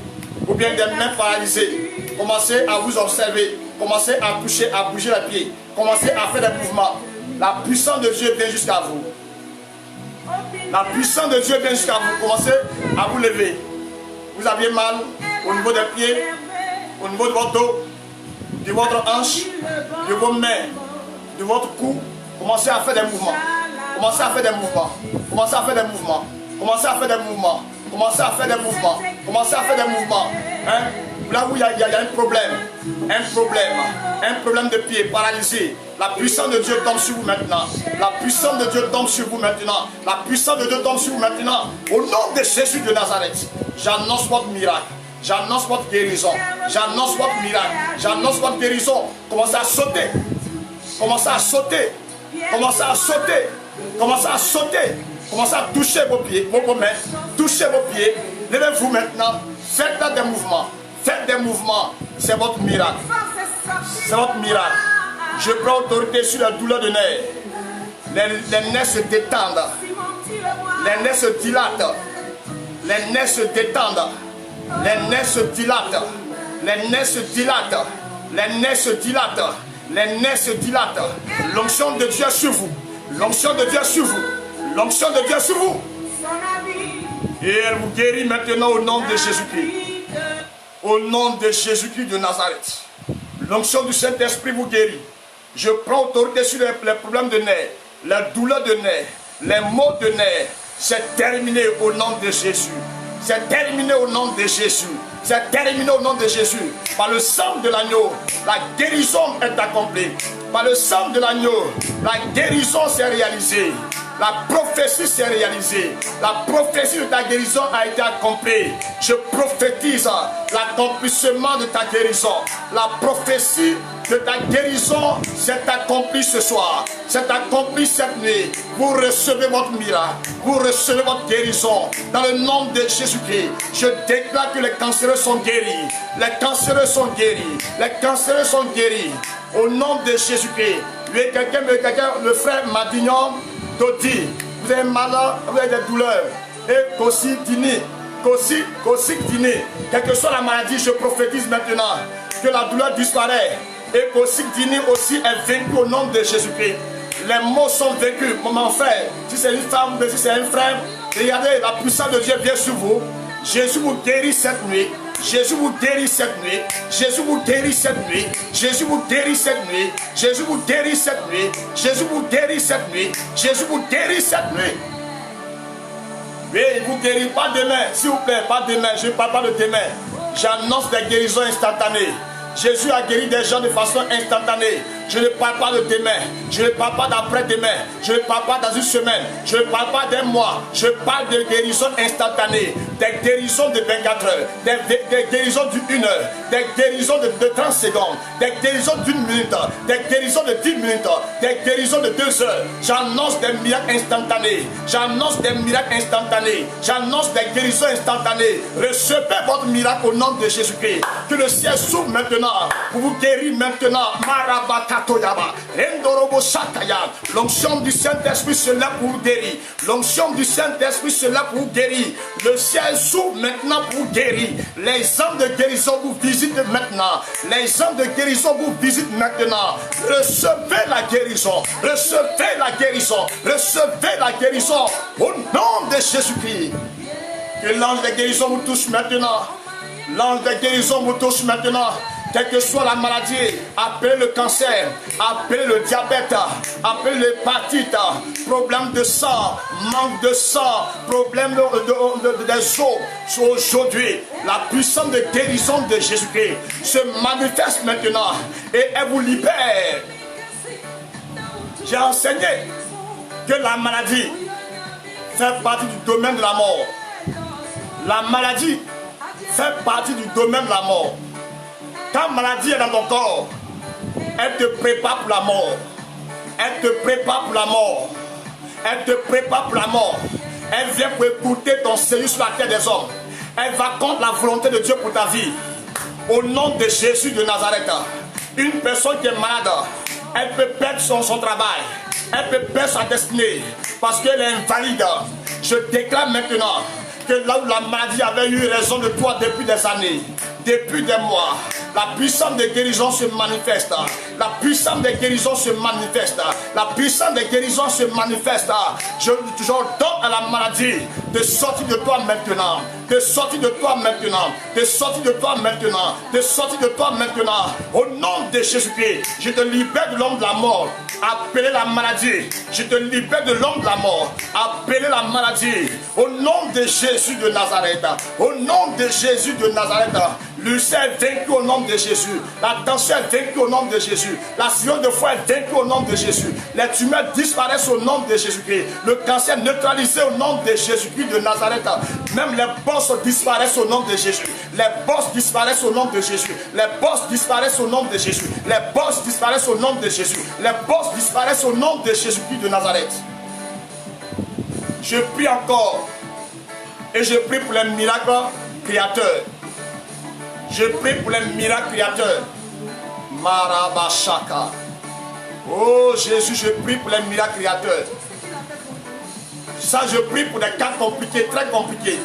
ou bien des mains paralysées, commencez à vous observer. Commencez à toucher, à bouger les pieds. Commencez à faire des mouvements. La puissance de Dieu vient jusqu'à vous. La puissance de Dieu vient jusqu'à vous. Commencez à vous lever. Vous aviez mal au niveau des pieds, au niveau de votre dos, de votre hanche, de vos mains, de votre cou. Commencez à faire des mouvements. Commencez à faire des mouvements. Commencez à faire des mouvements. Commencez à faire des mouvements. Commencez à faire des mouvements. Commencez à faire des mouvements. Hein? Là où il y a un problème. Un problème de pied paralysé. La puissance de Dieu tombe sur vous maintenant. La puissance de Dieu tombe sur vous maintenant. La puissance de Dieu tombe sur vous maintenant. Au nom de Jésus de Nazareth, j'annonce votre miracle. J'annonce votre guérison. J'annonce votre miracle. J'annonce votre guérison. Commencez à sauter. Commencez à sauter. Commencez à sauter. Commencez à sauter. Commencez à toucher vos pieds, vos mains. Touchez vos pieds. Levez-vous maintenant. Faites là des mouvements. Faites des mouvements. C'est votre miracle. C'est votre miracle. Je prends autorité sur la douleur de nerfs. Les nerfs se détendent. Les nerfs se dilatent. Les nerfs se détendent. Les nerfs se dilatent. Les nerfs se dilatent. Les nerfs se dilatent. Les nerfs se dilatent. L'onction de Dieu est sur vous. L'onction de Dieu est sur vous. L'onction de Dieu est sur vous. Et elle vous guérit maintenant au nom de Jésus-Christ. Au nom de Jésus-Christ de Nazareth. L'onction du Saint-Esprit vous guérit. Je prends autorité sur les problèmes de nerfs, la douleur de nerfs, les maux de nerfs. C'est terminé au nom de Jésus. C'est terminé au nom de Jésus. C'est terminé au nom de Jésus. Par le sang de l'agneau, la guérison est accomplie. Par le sang de l'agneau, la guérison s'est réalisée. La prophétie s'est réalisée. La prophétie de ta guérison a été accomplie. Je prophétise l'accomplissement de ta guérison. La prophétie de ta guérison s'est accomplie ce soir. C'est accompli cette nuit. Vous recevez votre miracle. Vous recevez votre guérison. Dans le nom de Jésus-Christ, je déclare que les cancéreux sont guéris. Les cancéreux sont guéris. Les cancéreux sont guéris. Au nom de Jésus-Christ. Le frère Madignon Dodi, vous êtes malade, vous avez des douleurs. Et Kossi Dini, quelle que soit la maladie, je prophétise maintenant que la douleur disparaît. Et Kossi Dini aussi est vaincu au nom de Jésus-Christ. Les mots sont vaincus, mon frère. Si c'est une femme, si c'est un frère, regardez, la puissance de Dieu vient sur vous. Jésus vous guérit cette nuit. Jésus vous guérit cette nuit. Jésus vous guérit cette nuit. Jésus vous guérit cette nuit. Jésus vous guérit cette nuit. Jésus vous guérit cette nuit. Jésus vous guérit cette nuit. Oui, il vous guérit pas demain, s'il vous plaît, pas demain. Je ne parle pas de demain. J'annonce des guérisons instantanées. Jésus a guéri des gens de façon instantanée. Je ne parle pas de demain. Je ne parle pas d'après-demain. Je ne parle pas dans une semaine. Je ne parle pas d'un mois. Je parle de guérison instantanée. Des guérisons de 24 heures. Des guérisons d'1 heure. Des guérisons de 30 secondes. Des guérisons d'1 minute. Des guérisons de 10 minutes. Des guérisons de 2 heures. J'annonce des miracles instantanés. J'annonce des miracles instantanés. J'annonce des guérisons instantanées. Recevez votre miracle au nom de Jésus-Christ. Que le ciel s'ouvre maintenant. Pour vous guérir maintenant. Marabakatoyaba. Endorobo Shakaya. L'onction du Saint-Esprit se lève pour vous guérir. L'onction du Saint-Esprit se lève pour vous guérir. Le ciel s'ouvre maintenant pour vous guérir. Les anges de guérison vous visitent maintenant. Les anges de guérison vous visitent maintenant. Recevez la guérison. Recevez la guérison. Recevez la guérison. Au nom de Jésus-Christ. Que l'ange de guérison vous touche maintenant. L'ange de guérison vous touche maintenant. Quelle que soit la maladie, appelez le cancer, appelez le diabète, appelez l'hépatite, problème de sang, manque de sang, problème des os. Aujourd'hui, la puissance de guérison de Jésus-Christ se manifeste maintenant et elle vous libère. J'ai enseigné que la maladie fait partie du domaine de la mort. La maladie fait partie du domaine de la mort. Quand la maladie est dans ton corps, elle te prépare pour la mort. Elle te prépare pour la mort. Elle te prépare pour la mort. Elle vient pour écouter ton séjour sur la terre des hommes. Elle va contre la volonté de Dieu pour ta vie. Au nom de Jésus de Nazareth, une personne qui est malade, elle peut perdre son travail. Elle peut perdre sa destinée parce qu'elle est invalide. Je déclare maintenant que là où la maladie avait eu raison de toi depuis des années, depuis des mois, la puissance de guérison se manifeste. La puissance de guérison se manifeste. La puissance de guérison se manifeste. J'ordonne à la maladie de sortir de toi maintenant. De sortir de toi maintenant. De sortir de toi maintenant. De sortir de toi maintenant. Au nom de Jésus-Christ, je te libère de l'homme de la mort. Appelez la maladie. Je te libère de l'homme de la mort. Appelez la maladie. Au nom de Jésus de Nazareth. Au nom de Jésus de Nazareth. L'ulcère est vaincu au nom de Jésus. La tension est vaincue au nom de Jésus. La cirrhose de foie est vaincue au nom de Jésus. Les tumeurs disparaissent au nom de Jésus-Christ. Le cancer neutralisé au nom de Jésus-Christ de Nazareth. Même les bosses disparaissent au nom de Jésus. Les bosses disparaissent au nom de Jésus. Les bosses disparaissent au nom de Jésus. Les bosses disparaissent au nom de Jésus. Les bosses disparaissent au nom de Jésus-Christ de Nazareth. Je prie encore. Et je prie pour les miracles créateurs. Je prie pour les miracles créateurs. Marabashaka. Oh Jésus, je prie pour les miracles créateurs. Ça, je prie pour des cas compliqués, très compliqués.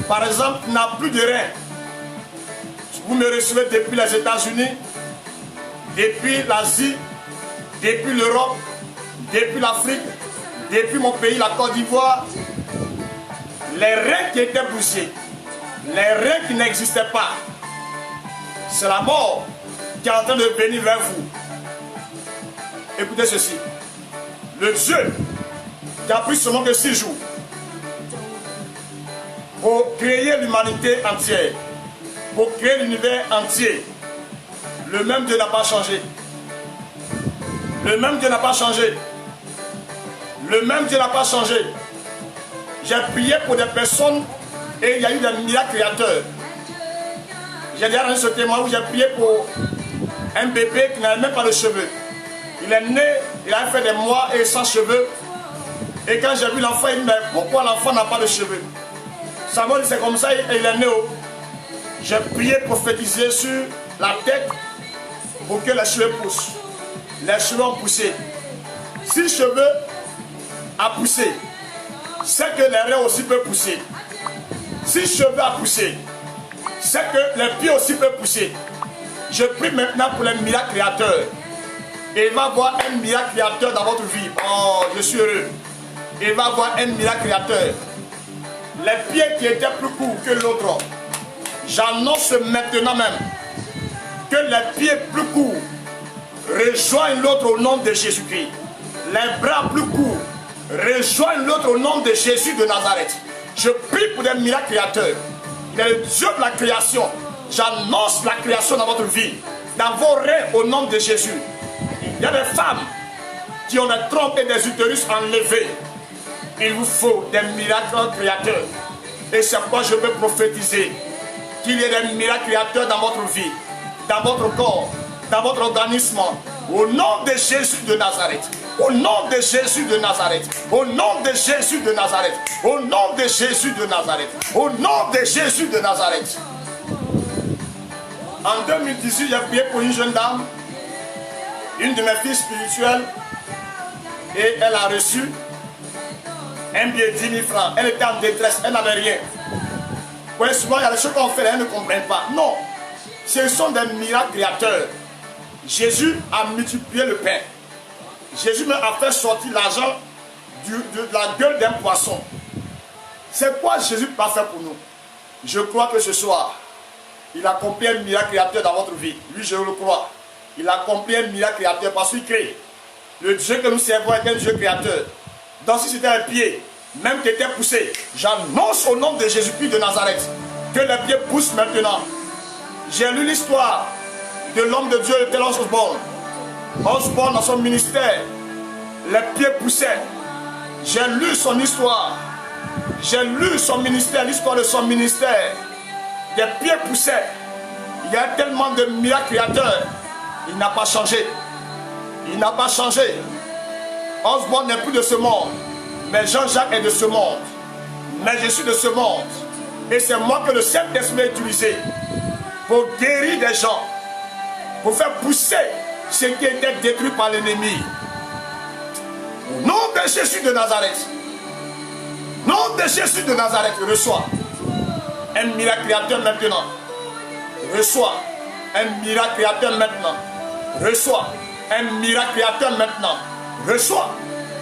Par exemple, tu n'as plus de rein. Vous me recevez depuis les États-Unis, depuis l'Asie, depuis l'Europe, depuis l'Afrique, depuis mon pays, la Côte d'Ivoire. Les reins qui étaient brisés, les reins qui n'existaient pas, c'est la mort qui est en train de venir vers vous. Écoutez ceci. Le Dieu qui a pris seulement que 6 jours pour créer l'humanité entière, pour créer l'univers entier. Le même Dieu n'a pas changé. Le même Dieu n'a pas changé. Le même Dieu n'a pas changé. J'ai prié pour des personnes et il y a eu des miracles créateurs. J'ai déjà rendu ce témoin où j'ai prié pour un bébé qui n'avait même pas de cheveux. Il est né, il a fait des mois et sans cheveux. Et quand j'ai vu l'enfant, il me dit, mais pourquoi l'enfant n'a pas de cheveux? Ça m'a dit, c'est comme ça, et il est né. J'ai prié, prophétisé sur la tête pour que les cheveux poussent. Les cheveux ont poussé. Si le cheveu a poussé, c'est que les reins aussi peuvent pousser. Si le cheveu a poussé, c'est que les pieds aussi peuvent pousser. Je prie maintenant pour les miracles créateurs. Et il va y avoir un miracle créateur dans votre vie. Oh, je suis heureux. Il va y avoir un miracle créateur. Les pieds qui étaient plus courts que l'autre, j'annonce maintenant même que les pieds plus courts rejoignent l'autre au nom de Jésus-Christ. Les bras plus courts rejoignent l'autre au nom de Jésus de Nazareth. Je prie pour des miracles créateurs. Il est le Dieu de la création. J'annonce la création dans votre vie, dans vos reins au nom de Jésus. Il y a des femmes qui ont des trompes et des utérus enlevés. Il vous faut des miracles créateurs. Et c'est pourquoi je veux prophétiser qu'il y ait des miracles créateurs dans votre vie, dans votre corps, dans votre organisme. Au nom de Jésus de Nazareth. Au nom de Jésus de Nazareth. Au nom de Jésus de Nazareth. Au nom de Jésus de Nazareth. Au nom de Jésus de Nazareth. En 2018, j'ai prié pour une jeune dame, une de mes filles spirituelles, et elle a reçu un billet de 10 000 francs. Elle était en détresse, elle n'avait rien. Vous voyez, souvent, il y a des choses qu'on fait, elle ne comprend pas. Non, ce sont des miracles créateurs. Jésus a multiplié le pain. Jésus a fait sortir l'argent de la gueule d'un poisson. C'est quoi Jésus peut faire pour nous? Je crois que ce soir, il accomplit un miracle créateur dans votre vie. Oui, je le crois. Il accomplit un miracle créateur parce qu'il crée. Le Dieu que nous servons est un Dieu créateur. Donc si c'était un pied, même qui était poussé, j'annonce au nom de Jésus-Christ de Nazareth que les pieds poussent maintenant. J'ai lu l'histoire de l'homme de Dieu, tel Osborne. Osborne dans son ministère, les pieds poussaient. J'ai lu son histoire. J'ai lu son ministère, l'histoire de son ministère. Des pieds poussaient. Il y a tellement de miracles créateurs. Il n'a pas changé. Il n'a pas changé. Osborne n'est plus de ce monde. Mais Jean-Jacques est de ce monde. Mais je suis de ce monde. Et c'est moi que le Saint-Esprit a utilisé pour guérir des gens. Pour faire pousser ce qui était détruit par l'ennemi. Au nom de Jésus de Nazareth. Nom de Jésus de Nazareth, reçois un miracle créateur maintenant. Reçois un miracle créateur maintenant. Reçois un miracle créateur maintenant. Reçois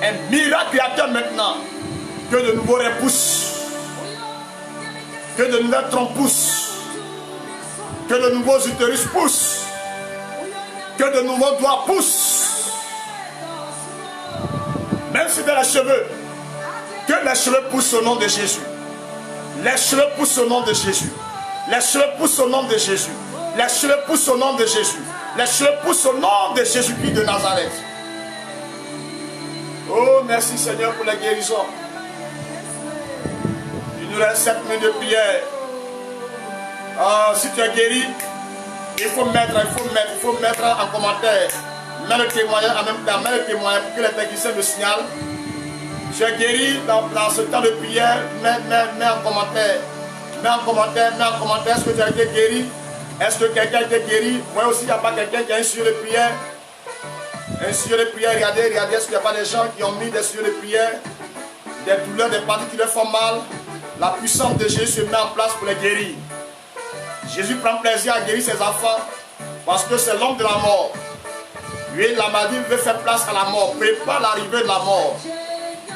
un miracle créateur maintenant. Que de nouveaux reins poussent. Que de nouvelles trompes poussent. Que de nouveaux utérus poussent. Que de nouveaux doigts poussent. Même si dans les cheveux, que les cheveux poussent au nom de Jésus. Les cheveux poussent au nom de Jésus. Les cheveux poussent au nom de Jésus. Les cheveux poussent au nom de Jésus. Les cheveux poussent au nom de Jésus-Christ de Nazareth. Oh, merci Seigneur pour la guérison. Il nous reste 7 minutes de prière. Si tu es guéri, il faut mettre en commentaire. Mets le témoignage en même temps. Mets le témoignage pour que les techniciens me signalent. Tu es guéri dans ce temps de prière. Mets en commentaire. Mets en commentaire. Est-ce que tu as été guéri? Est-ce que quelqu'un a été guéri? Moi aussi, il n'y a pas quelqu'un qui a un sujet de prière. Un sujet de prière, regardez. Est-ce qu'il n'y a pas des gens qui ont mis des sujets de prière? Des douleurs, des parties qui leur font mal. La puissance de Jésus se met en place pour les guérir. Jésus prend plaisir à guérir ses enfants parce que c'est l'homme de la mort. Lui, la maladie veut faire place à la mort. Prépare l'arrivée de la mort.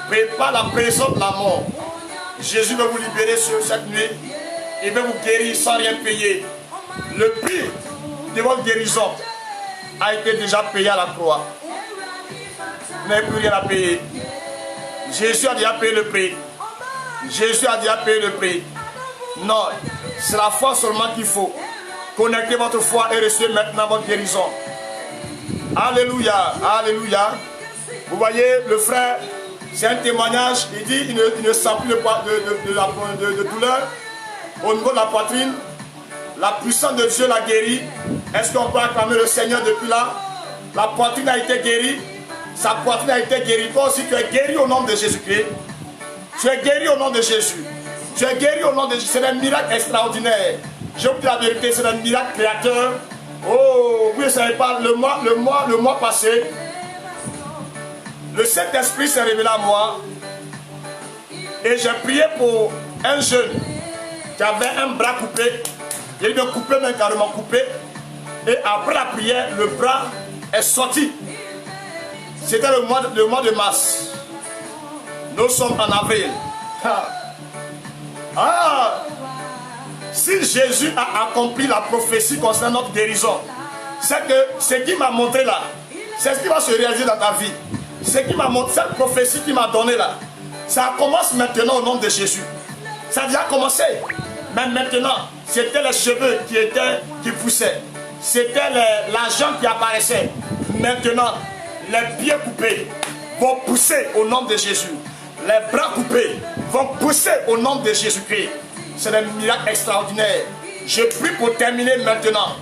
Prépare la présence de la mort. Jésus veut vous libérer sur cette nuit. Il veut vous guérir sans rien payer. Le prix de votre guérison a été déjà payé à la croix. Vous n'avez plus rien à payer. Jésus a déjà payé le prix. Jésus a déjà payé le prix. Non, c'est la foi seulement qu'il faut. Connectez votre foi et recevez maintenant votre guérison. Alléluia, alléluia. Vous voyez, le frère, c'est un témoignage. Il dit il ne sent plus de douleur au niveau de la poitrine. La puissance de Dieu l'a guéri. Est-ce qu'on peut acclamer le Seigneur depuis là? La poitrine a été guérie. Sa poitrine a été guérie. Toi aussi, tu es guéri au nom de Jésus-Christ. Tu es guéri au nom de Jésus. Tu es guéri au nom de Jésus. C'est un miracle extraordinaire. Je vous dis la vérité, c'est un miracle créateur. Oh, vous ne savez pas, le mois passé, le Saint-Esprit s'est révélé à moi. Et j'ai prié pour un jeune qui avait un bras coupé. Il a coupé, même carrément coupé. Et après la prière, le bras est sorti. C'était le mois de mars. Nous sommes en avril. Si Jésus a accompli la prophétie concernant notre guérison, c'est que ce qu'il m'a montré là, c'est ce qui va se réaliser dans ta vie. Ce qui m'a montré, cette prophétie qu'il m'a donnée là, ça commence maintenant au nom de Jésus. Ça a déjà commencé. Mais maintenant, c'était les cheveux qui poussaient. C'était la jambe qui apparaissait. Maintenant, les pieds coupés vont pousser au nom de Jésus. Les bras coupés vont pousser au nom de Jésus-Christ. C'est un miracle extraordinaire. Je prie pour terminer maintenant.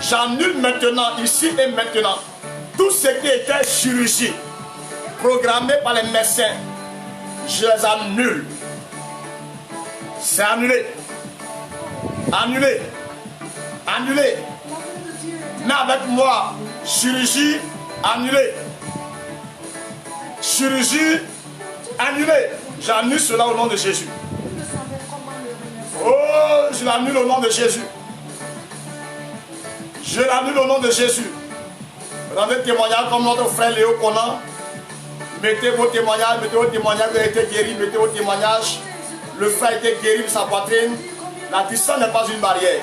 J'annule maintenant, ici et maintenant, tout ce qui était chirurgie programmée par les médecins. Je les annule. C'est annulé. Annulé. Annulé. Mais avec moi, chirurgie annulée. Chirurgie annulée. J'annule cela au nom de Jésus. Oh, je l'annule au nom de Jésus. Je l'annule au nom de Jésus. Rendez témoignage comme notre frère Léo Conan. Mettez vos témoignages, vous avez été guéri, mettez vos témoignages. Le frère a été guéri de sa poitrine. La distance n'est pas une barrière.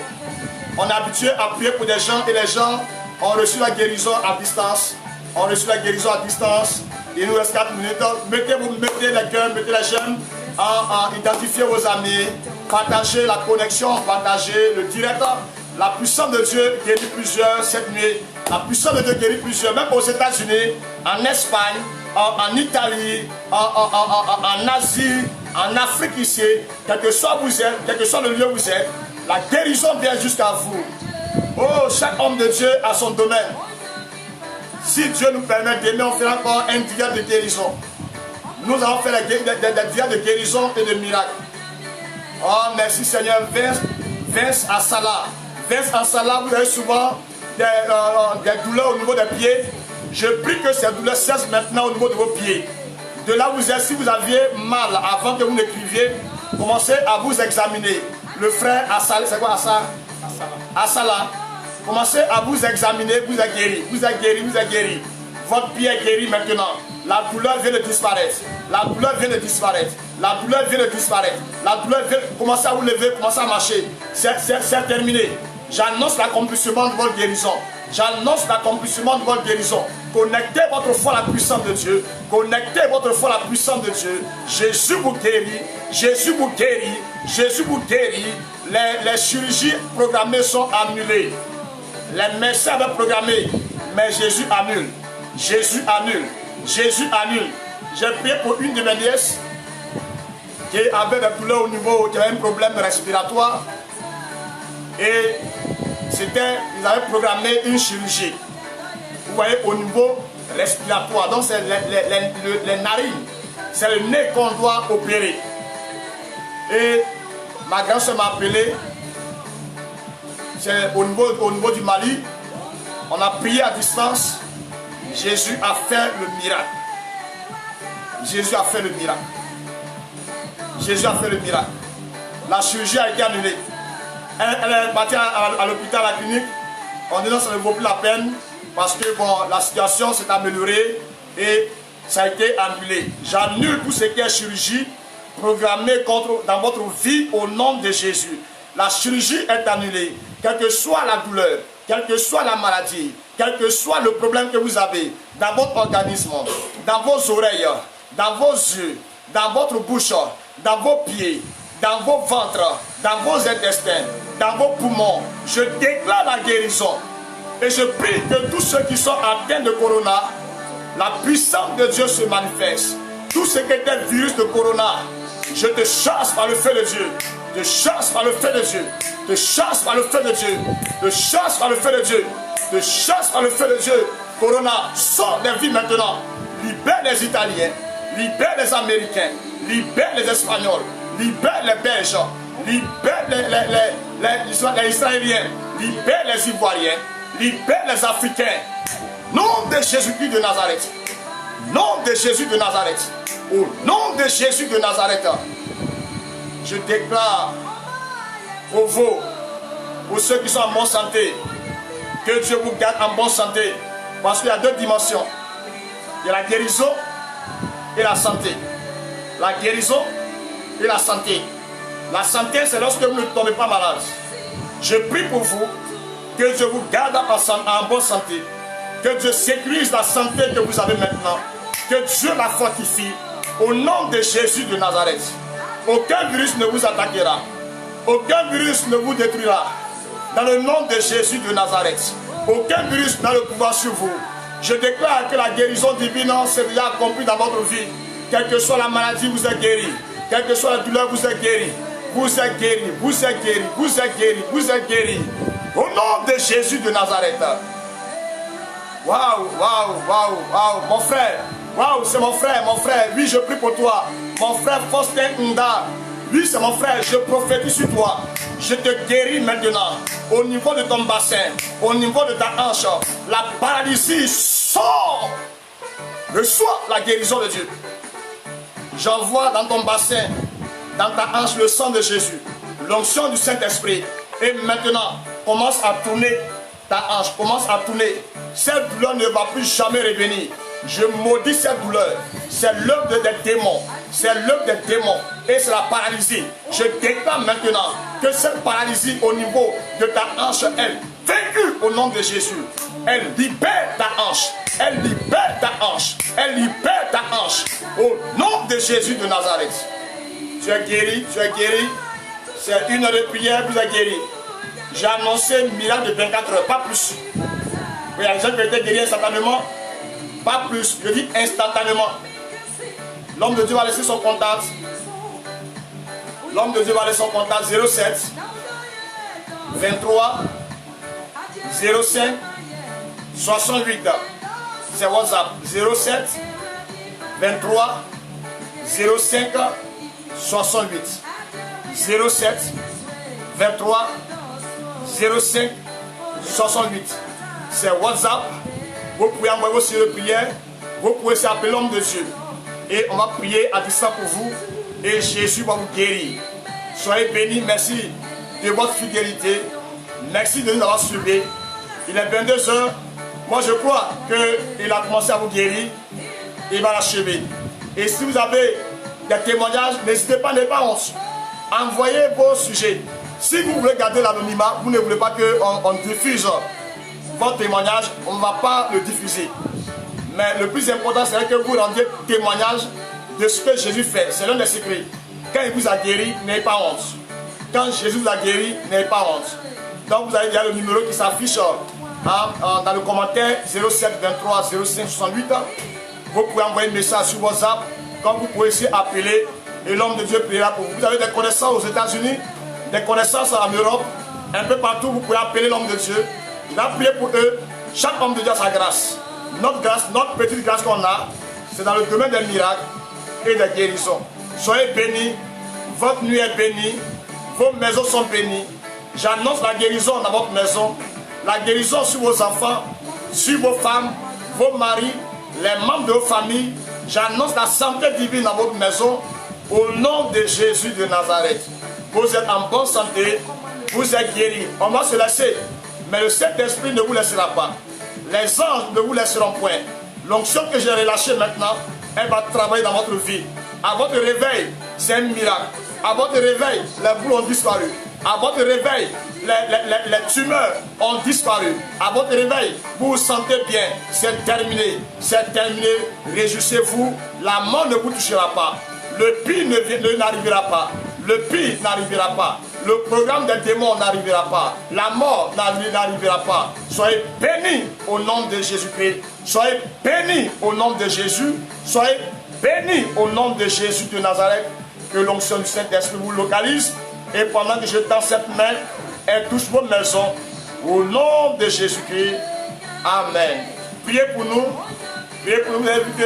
On est habitué à prier pour des gens et les gens ont reçu la guérison à distance. On a reçu la guérison à distance. Il nous reste 4 minutes. Mettez les cœurs, mettez les jeunes. Identifiez vos amis. Partagez la connexion, partagez le direct. La puissance de Dieu guérit plusieurs cette nuit. La puissance de Dieu guérit plusieurs, même aux États-Unis, en Espagne, en Italie, en Asie, en Afrique ici. Quel que soit vous êtes, quel que soit le lieu où vous êtes, la guérison vient jusqu'à vous. Oh, chaque homme de Dieu a son domaine. Si Dieu nous permet d'aimer, on fera encore un diable de guérison. Nous allons faire des diables de guérison et de miracles. Oh, merci Seigneur. Vince Assala. Vince Assala, vous avez souvent des douleurs au niveau des pieds. Je prie que ces douleurs cessent maintenant au niveau de vos pieds. De là où vous êtes, si vous aviez mal avant que vous n'écriviez, commencez à vous examiner. Le frère Assala, c'est quoi Assala? Assala. Commencez à vous examiner, vous êtes guéri, vous êtes guéri, vous êtes guéri. Votre pied est guéri maintenant. La douleur vient de disparaître. La douleur vient de disparaître. La douleur vient de disparaître. La douleur vient. Commencez à vous lever, commencez à marcher. C'est terminé. J'annonce l'accomplissement de votre guérison. J'annonce l'accomplissement de votre guérison. Connectez votre foi à la puissance de Dieu. Connectez votre foi à la puissance de Dieu. Jésus vous guérit. Jésus vous guérit. Jésus vous guérit. Les chirurgies programmées sont annulées. Les médecins avaient programmé, mais Jésus annule. Jésus annule. Jésus annule. J'ai prié pour une de mes nièces qui avait des douleurs au niveau, qui avait un problème respiratoire. Et ils avaient programmé une chirurgie. Vous voyez, au niveau respiratoire. Donc c'est les narines. C'est le nez qu'on doit opérer. Et ma grand-soeur m'a appelé. C'est au niveau du Mali. On a prié à distance. Jésus a fait le miracle. Jésus a fait le miracle. Jésus a fait le miracle. La chirurgie a été annulée. Elle est partie à l'hôpital, à la clinique. On dit non, ça ne vaut plus la peine parce que bon, la situation s'est améliorée et ça a été annulé. J'annule tout ce qui est chirurgie programmée dans votre vie au nom de Jésus. La chirurgie est annulée. Quelle que soit la douleur, quelle que soit la maladie, quel que soit le problème que vous avez dans votre organisme, dans vos oreilles, dans vos yeux, dans votre bouche, dans vos pieds, dans vos ventres, dans vos intestins, dans vos poumons. Je déclare la guérison. Et je prie que tous ceux qui sont atteints de corona, la puissance de Dieu se manifeste. Tout ce qui était virus de corona, je te chasse par le feu de Dieu. Je chasse par le feu de Dieu. Je chasse par le feu de Dieu. Je chasse par le feu de Dieu. Je chasse par le feu de Dieu. Corona, sors des vies maintenant. Libère les Italiens. Libère les Américains. Libère les Espagnols. Libère les Belges. Libère les Israéliens. Libère les Ivoiriens. Libère les Africains. Nom de Jésus-Christ de Nazareth. Nom de Jésus de Nazareth. Au nom de Jésus de Nazareth. Je déclare pour vous, pour ceux qui sont en bonne santé, que Dieu vous garde en bonne santé. Parce qu'il y a deux dimensions. Il y a la guérison et la santé. La guérison et la santé. La santé, c'est lorsque vous ne tombez pas malade. Je prie pour vous que Dieu vous garde en bonne santé. Que Dieu sécurise la santé que vous avez maintenant. Que Dieu la fortifie. Au nom de Jésus de Nazareth. Aucun virus ne vous attaquera. Aucun virus ne vous détruira. Dans le nom de Jésus de Nazareth. Aucun virus n'a le pouvoir sur vous. Je déclare que la guérison divine s'est déjà accomplie dans votre vie. Quelle que soit la maladie, vous êtes guéri. Quelle que soit la douleur, vous êtes guéri. Vous êtes guéri, vous êtes guéri, vous êtes guéri, vous êtes guéri. Au nom de Jésus de Nazareth. Waouh, waouh, waouh, waouh. Mon frère, waouh, c'est mon frère, mon frère. Oui, je prie pour toi. Mon frère Faustin Nda. Oui, c'est mon frère, je prophétise sur toi. Je te guéris maintenant. Au niveau de ton bassin, au niveau de ta hanche, la paralysie sort. Reçois la guérison de Dieu. J'envoie dans ton bassin, dans ta hanche, le sang de Jésus, l'onction du Saint-Esprit. Et maintenant, commence à tourner ta hanche, commence à tourner. Cette douleur ne va plus jamais revenir. Je maudis cette douleur. C'est l'œuvre des démons. C'est l'œuvre des démons. Et c'est la paralysie. Je déclare maintenant que cette paralysie au niveau de ta hanche, elle vaincue au nom de Jésus. Elle libère ta hanche. Elle libère ta hanche. Elle libère ta hanche. Au nom de Jésus de Nazareth. Tu es guéri, tu es guéri. C'est une heure de prière, vous êtes guéri. J'ai annoncé miracle de 24 heures, pas plus. Il y a des gens qui ont été guéris instantanément. Pas plus, je dis instantanément. L'homme de Dieu va laisser son contact. L'homme de Dieu va laisser son contact 07 23 05 68. C'est WhatsApp 07 23 05 68. 07 23 05 68. C'est WhatsApp. Vous pouvez envoyer aussi une prière. Vous pouvez s'appeler l'homme de Dieu. Et on va prier à distance pour vous. Et Jésus va vous guérir. Soyez bénis. Merci de votre fidélité. Merci de nous avoir suivis. Il est 22 h. Moi je crois qu'il a commencé à vous guérir. Il va l'achever. Et si vous avez des témoignages, n'hésitez pas, n'ayez pas honte. Envoyez vos sujets. Si vous voulez garder l'anonymat, vous ne voulez pas qu'on diffuse votre témoignage, on ne va pas le diffuser. Mais le plus important, c'est que vous rendiez témoignage de ce que Jésus fait. C'est l'un des secrets. Quand il vous a guéri, n'ayez pas honte. Quand Jésus vous a guéri, n'ayez pas honte. Donc vous avez déjà le numéro qui s'affiche dans le commentaire 07 23 05 68. Vous pouvez envoyer un message sur WhatsApp. Quand vous pouvez aussi appeler et l'homme de Dieu priera pour vous. Vous avez des connaissances aux États-Unis, des connaissances en Europe, un peu partout, vous pouvez appeler l'homme de Dieu. Il a prié pour eux. Chaque homme de Dieu a sa grâce. Notre grâce, notre petite grâce qu'on a, c'est dans le domaine des miracles et des guérisons. Soyez bénis, votre nuit est bénie, vos maisons sont bénies. J'annonce la guérison dans votre maison, la guérison sur vos enfants, sur vos femmes, vos maris, les membres de vos familles. J'annonce la santé divine dans votre maison au nom de Jésus de Nazareth. Vous êtes en bonne santé, vous êtes guéris. On va se laisser, mais le Saint-Esprit ne vous laissera pas. Les anges ne vous laisseront point. L'onction que j'ai relâchée maintenant, elle va travailler dans votre vie. À votre réveil, c'est un miracle. À votre réveil, les boules ont disparu. À votre réveil, les tumeurs ont disparu. À votre réveil, vous vous sentez bien. C'est terminé. C'est terminé. Réjouissez-vous. La mort ne vous touchera pas. Le pire n'arrivera pas. Le pire n'arrivera pas. Le programme des démons n'arrivera pas. La mort n'arrivera pas. Soyez bénis au nom de Jésus-Christ. Soyez bénis au nom de Jésus. Soyez bénis au nom de Jésus de Nazareth. Que l'onction du Saint-Esprit vous localise. Et pendant que je tends cette main, elle touche vos maisons. Au nom de Jésus-Christ. Amen. Priez pour nous. Priez pour nous. Vous avez vu que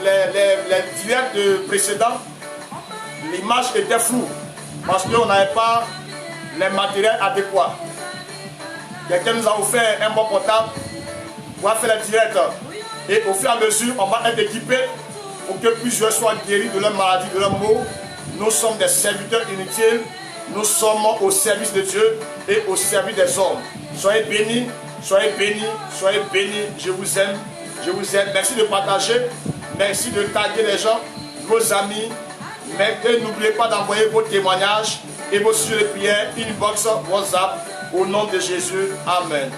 les directs précédents, l'image était floue. Parce qu'on n'avait pas les matériels adéquats. Quelqu'un nous a offert un bon portable pour faire les directs. Et au fur et à mesure, on va être équipé pour que plusieurs soient guéris de leur maladie, de leurs maux. Nous sommes des serviteurs inutiles. Nous sommes au service de Dieu et au service des hommes. Soyez bénis, soyez bénis, soyez bénis. Je vous aime, je vous aime. Merci de partager. Merci de taguer les gens, vos amis. Mais n'oubliez pas d'envoyer vos témoignages et vos sujets de prière, inbox, WhatsApp, au nom de Jésus. Amen.